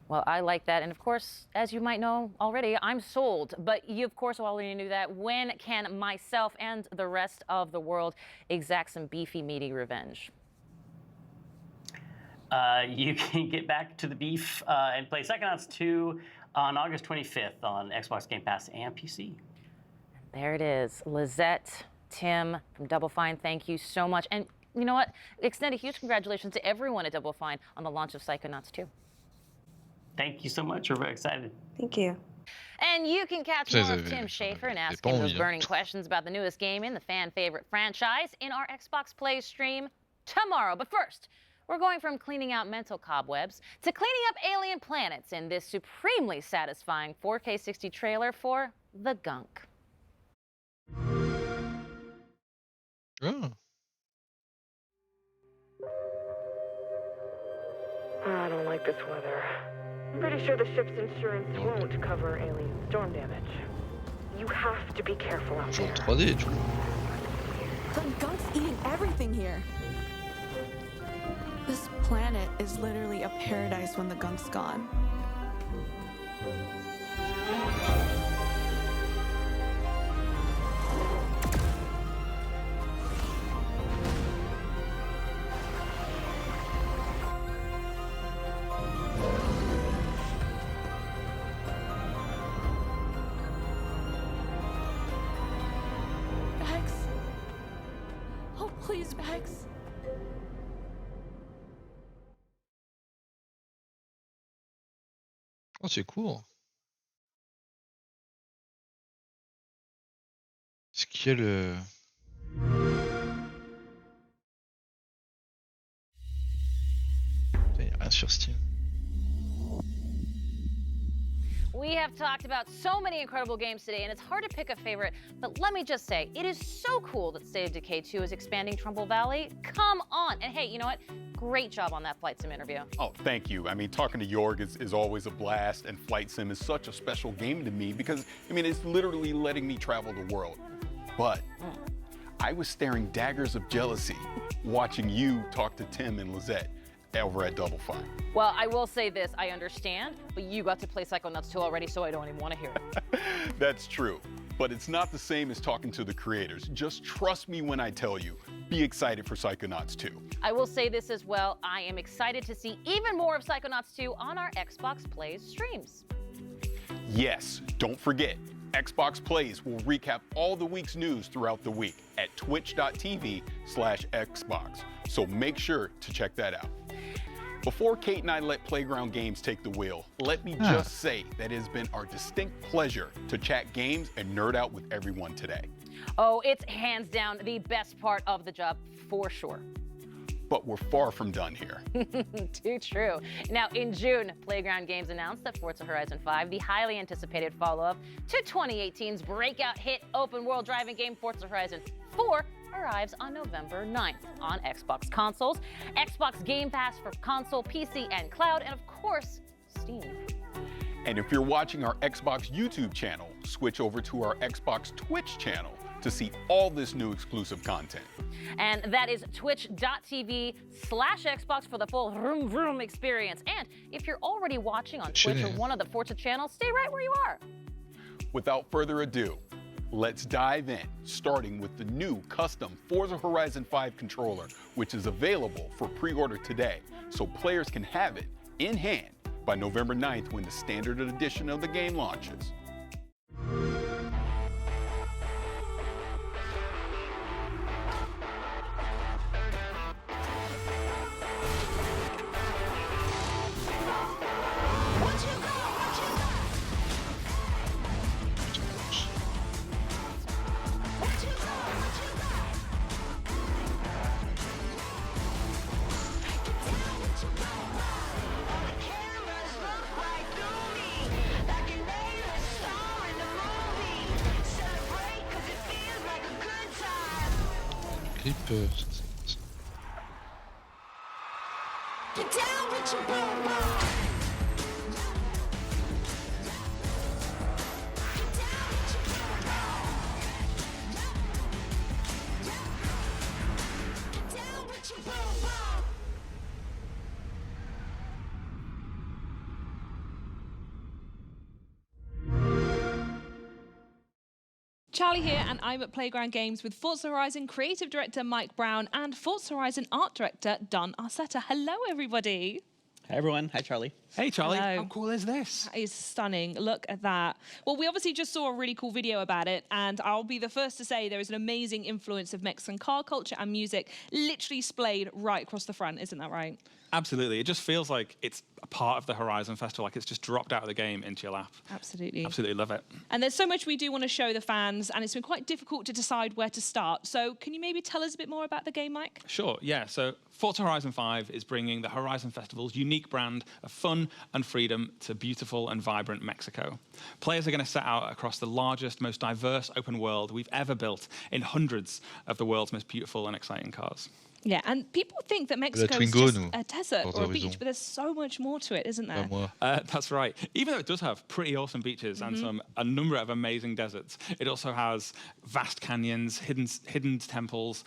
Q: Well, I like that. And of course, as you might know already, I'm sold. But you, of course, already knew that. When can myself and the rest of the world exact some beefy, meaty revenge?
B: You can get back to the beef and play Psychonauts 2 on August 25th on Xbox Game Pass and PC.
Q: There it is. Lizette, Tim from Double Fine, thank you so much. And you know what? Extend a huge congratulations to everyone at Double Fine on the launch of Psychonauts 2.
B: Thank you so much. We're very excited.
D: Thank you.
Q: And you can catch more of Tim Schafer and ask him those burning questions about the newest game in the fan favorite franchise in our Xbox Play stream tomorrow. But first, we're going from cleaning out mental cobwebs to cleaning up alien planets in this supremely satisfying 4K 60 trailer for The Gunk.
A: Oh.
G: I don't like this weather. I'm pretty sure the ship's insurance won't cover alien storm damage. You have to be careful out there.
A: 3D, du coup.
T: The gunk's eating everything here. This planet is literally a paradise when the gunk's gone. Bex. Oh, please, Bex.
A: Oh, c'est cool. Est-ce qu'il y a le... Il n'y a rien sur Steam.
Q: We have talked about so many incredible games today, and it's hard to pick a favorite, but let me just say, it is so cool that State of Decay 2 is expanding Trumbull Valley. Come on. And hey, you know what? Great job on that Flight Sim interview.
P: Oh, thank you. I mean, talking to Jorg is always a blast, and Flight Sim is such a special game to me because, I mean, it's literally letting me travel the world. But I was staring daggers of jealousy watching you talk to Tim and Lizette over at Double Fine.
Q: Well, I will say this, I understand, but you got to play Psychonauts 2 already, so I don't even want to hear it.
P: That's true, but it's not the same as talking to the creators. Just trust me when I tell you, be excited for Psychonauts 2.
Q: I will say this as well, I am excited to see even more of Psychonauts 2 on our Xbox Plays streams.
P: Yes, don't forget, Xbox Plays will recap all the week's news throughout the week at twitch.tv/Xbox, so make sure to check that out. Before Kate and I let Playground Games take the wheel, let me just say that it has been our distinct pleasure to chat games and nerd out with everyone today.
Q: Oh, it's hands down the best part of the job, for sure.
P: But we're far from done here.
Q: Too true. Now, in June, Playground Games announced that Forza Horizon 5, the highly anticipated follow-up to 2018's breakout hit open-world driving game Forza Horizon 4, arrives on November 9th on Xbox consoles, Xbox Game Pass for console, PC, and cloud, and of course, Steam.
P: And if you're watching our Xbox YouTube channel, switch over to our Xbox Twitch channel to see all this new exclusive content.
Q: And that is twitch.tv/Xbox for the full vroom vroom experience. And if you're already watching on Twitch or one of the Forza channels, stay right where you are.
P: Without further ado, let's dive in, starting with the new custom Forza Horizon 5 controller, which is available for pre-order today, so players can have it in hand by November 9th when the standard edition of the game launches.
R: Get down with your boom boom.
C: Charlie here, and I'm at Playground Games with Forza Horizon creative director Mike Brown and Forza Horizon art director Don Arcetta. Hello, everybody.
E: Hi, everyone. Hi, Charlie.
C: Hey, Charlie.
E: Hello.
C: How cool is this? That is stunning. Look at that. Well, we obviously just saw a really cool video about it, and I'll be the first to say there is an amazing influence of Mexican car culture and music literally splayed right across the front. Isn't that right? Absolutely. It just feels like it's a part of the Horizon Festival, like it's just dropped out of the game into your lap. Absolutely. Absolutely love it. And there's so much we do want to show the fans, and it's been quite difficult to decide where to start. So can you maybe tell us a bit more about the game, Mike? Sure, yeah. So Forza Horizon 5 is bringing the Horizon Festival's unique brand of fun and freedom to beautiful and vibrant Mexico. Players are going to set out across the largest, most diverse open world we've ever built in hundreds of the world's most beautiful and exciting cars.
U: Yeah, and people think that Mexico is just a desert or a beach, but there's so much more to it, isn't there?
C: That's right. Even though it does have pretty awesome beaches and a number of amazing deserts, it also has vast canyons, hidden temples,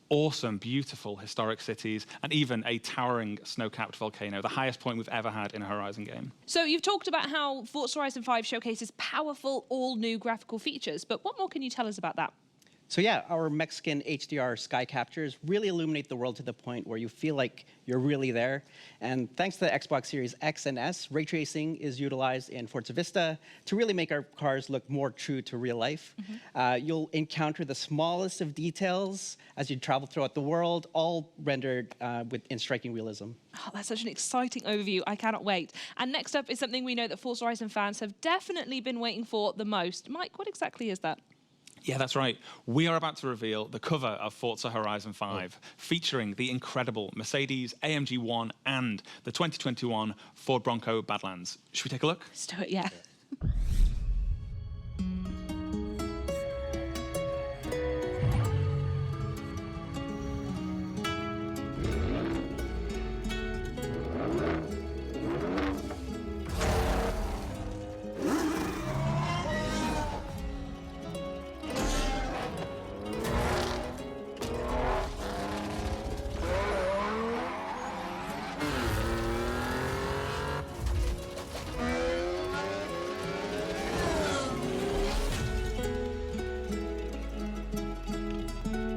C: awesome, beautiful historic cities, and even a towering snow-capped volcano, the highest point we've ever had in a Horizon game.
U: So you've talked about how Forza Horizon 5 showcases powerful, all-new graphical features, but what more can you tell us about that?
E: So yeah, our Mexican HDR sky captures really illuminate the world to the point where you feel like you're really there. And thanks to the Xbox Series X and S, ray tracing is utilized in Forza Vista to really make our cars look more true to real life. You'll encounter the smallest of details as you travel throughout the world, all rendered in striking realism.
U: Oh, that's such an exciting overview. I cannot wait. And next up is something we know that Forza Horizon fans have definitely been waiting for the most. Mike, what exactly is that?
C: Yeah, that's right. We are about to reveal the cover of Forza Horizon 5, featuring the incredible Mercedes AMG 1 and the 2021 Ford Bronco Badlands. Should we take a look?
U: Let's do it, yeah.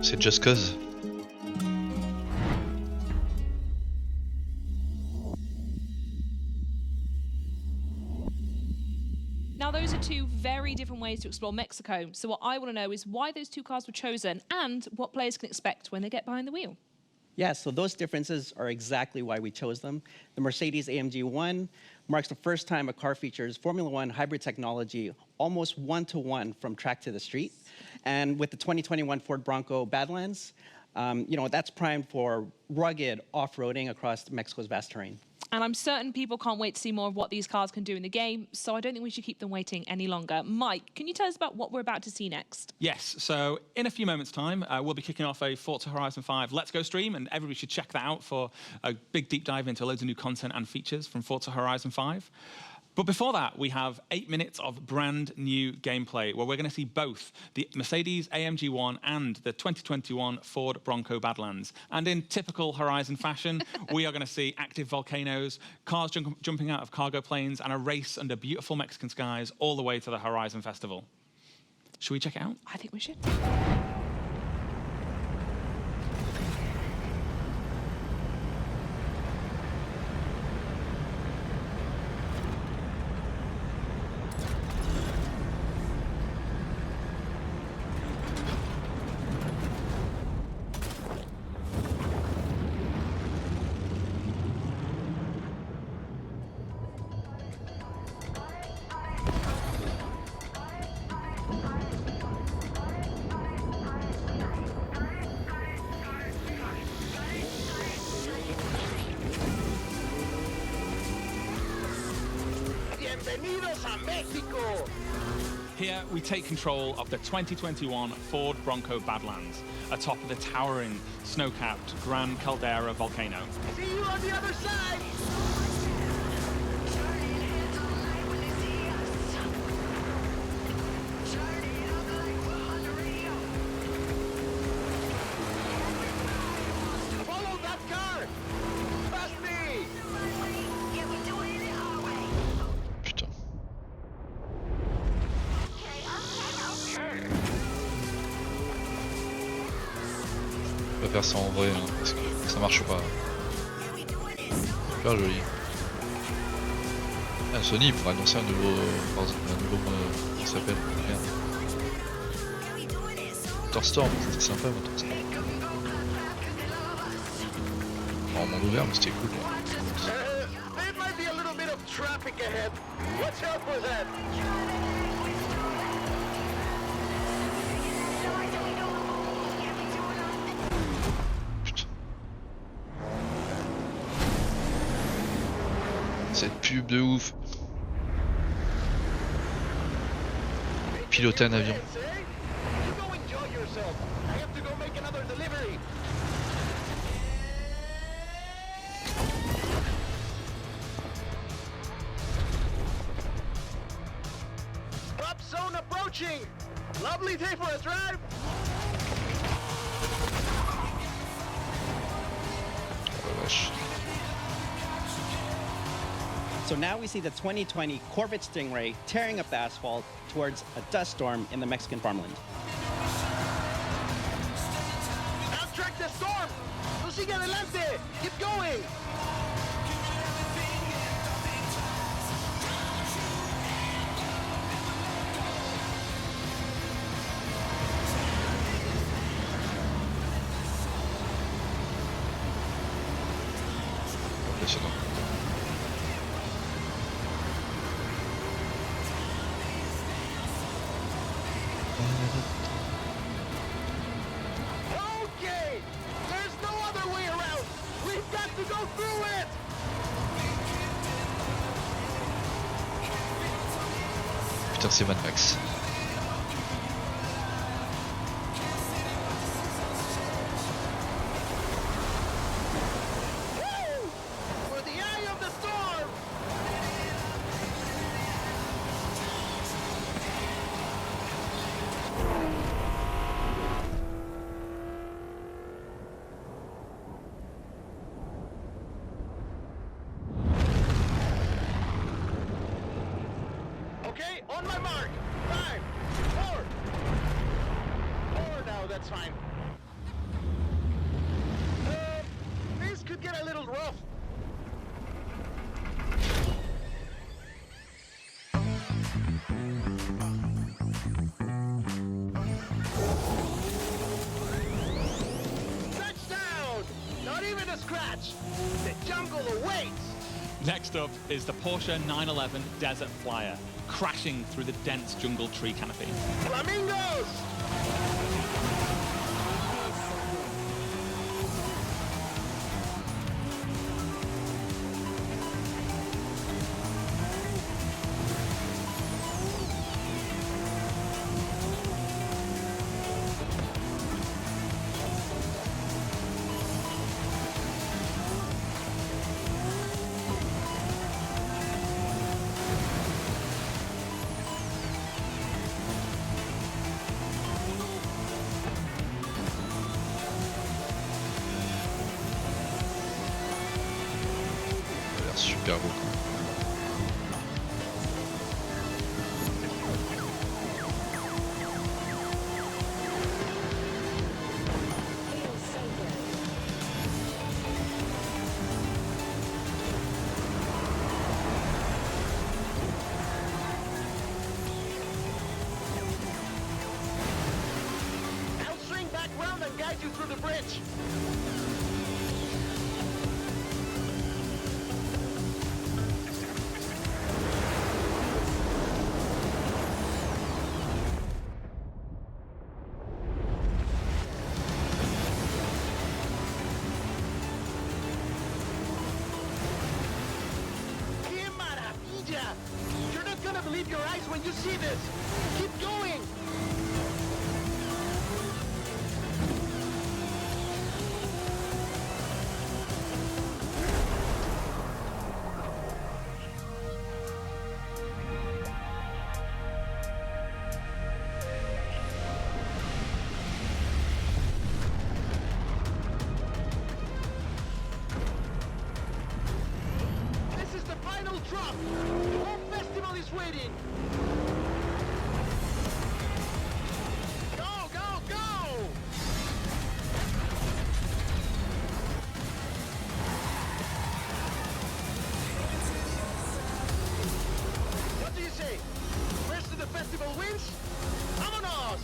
A: C'est Just Cause.
U: Now, those are two very different ways to explore Mexico. So what I want to know is why those two cars were chosen and what players can expect when they get behind the wheel.
E: Yeah, so those differences are exactly why we chose them. The Mercedes AMG 1 marks the first time a car features Formula One hybrid technology almost one-to-one from track to the street. And with the 2021 Ford Bronco Badlands, that's primed for rugged off-roading across Mexico's vast terrain.
C: And I'm certain people can't wait to see more of what these cars can do in the game, so I don't think we should keep them waiting any longer. Mike, can you tell us about what we're about to see next?
H: Yes, so in a few moments' time, we'll be kicking off a Forza Horizon 5 Let's Go stream, and everybody should check that out for a big deep dive into loads of new content and features from Forza Horizon 5. But before that, we have 8 minutes of brand new gameplay where we're going to see both the Mercedes AMG 1 and the 2021 Ford Bronco Badlands. And in typical Horizon fashion, we are going to see active volcanoes, cars jumping out of cargo planes, and a race under beautiful Mexican skies all the way to the Horizon Festival. Should we check it out?
C: I think we should.
F: Bienvenidos a Mexico!
H: Here, we take control of the 2021 Ford Bronco Badlands, atop of the towering, snow-capped Gran Caldera volcano.
F: See you on the other side! Follow that car! Past me!
A: Putain. On va faire ça en vrai, hein, parce que ça marche pas. Super joli. Ah, Sony pourrait annoncer un nouveau comment ça s'appelle, merde. Motorstorm, c'était sympa Motorstorm. En monde ouvert, mais c'était cool.
F: There might be a little bit of traffic ahead. Watch out for that!
A: Cette pub de ouf. Piloter un avion.
F: You go enjoy yourself. I have to go make another delivery. Drop zone approaching. Lovely day for a drive.
A: Oh la vache.
E: So now we see the 2020 Corvette Stingray tearing up the asphalt towards a dust storm in the Mexican farmland.
F: Outtrack the storm. Lo sigue adelante. Keep going.
A: Impressionnant.
F: Okay. There's no other way around. We've got to go through it.
A: Putain, c'est Mad Max.
F: Woo! For the eye of the storm. Okay, on my mark. 5, 4. 4 now, that's fine. This could get a little rough. Touchdown! Not even a scratch. The jungle awaits.
H: Next up is the Porsche 911 Desert Flyer, crashing through the dense jungle tree canopy.
F: Flamingos!
A: super beau.
M: I'll swing back round and guide you through the bridge. ¡Qué maravilla! You're not gonna believe your eyes when you see this. Keep going. This is the final drop. The whole festival is waiting. Go, go, go! What do you say? First to the festival wins? Vámonos!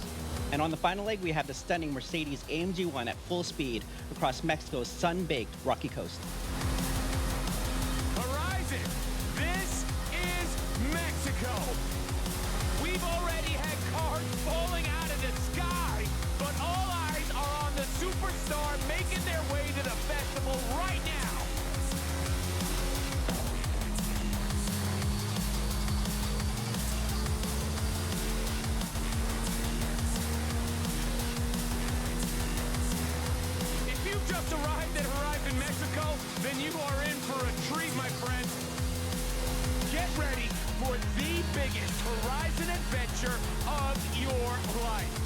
E: And on the final leg, we have the stunning Mercedes AMG 1 at full speed across Mexico's sun-baked rocky coast.
I: Horizon, this is Mexico. We've already had cars falling out of the sky, but all eyes are on the superstar making their way to the festival right now. If you've just arrived at Horizon Mexico, then you are in for a treat, my friend. Get ready for the biggest Horizon adventure of your life.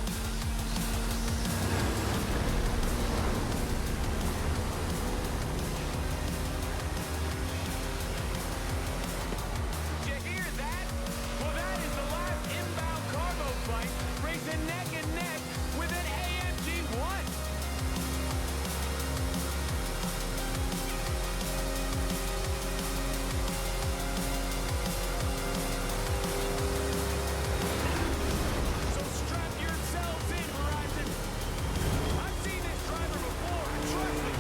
I: Did you hear that? Well, that is the last inbound cargo flight racing neck and neck with an AMG 1. So strap yourselves in, Horizon. I've seen this driver before, and trust me,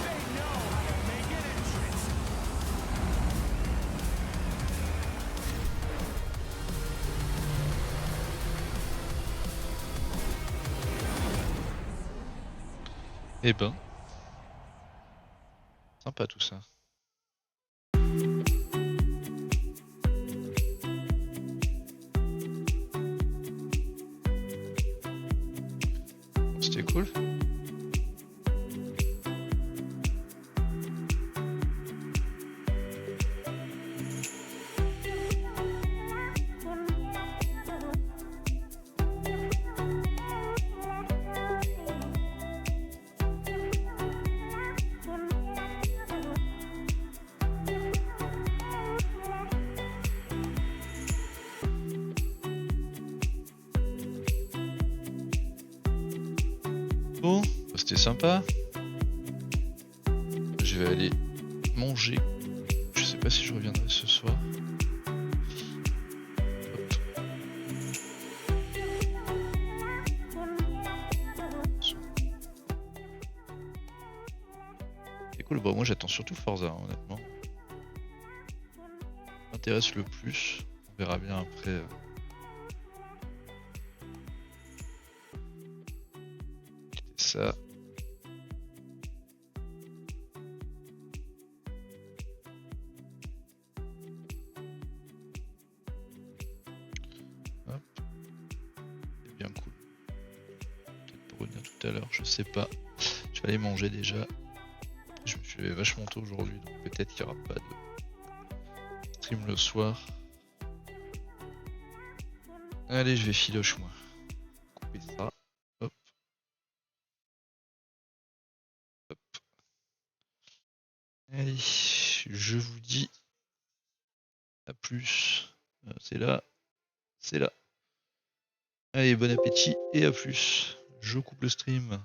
I: they know how to make an entrance.
A: Eh ben, sympa tout ça. C'était cool. Bon, c'était sympa. Je vais aller manger. Je sais pas si je reviendrai ce soir. C'est cool, bon moi j'attends surtout Forza hein, honnêtement. Ça m'intéresse le plus. On verra bien après. Ça. Hop. C'est bien cool. Peut-être pour revenir tout à l'heure, je sais pas. Je vais aller manger déjà. Je me suis levé vachement tôt aujourd'hui, donc peut-être qu'il n'y aura pas de stream le soir. Allez, je vais filoche moi. Couper ça. Hop. Hop. Allez. je vous dis à plus. C'est là, c'est là. Allez, bon appétit et à plus. Je coupe le stream.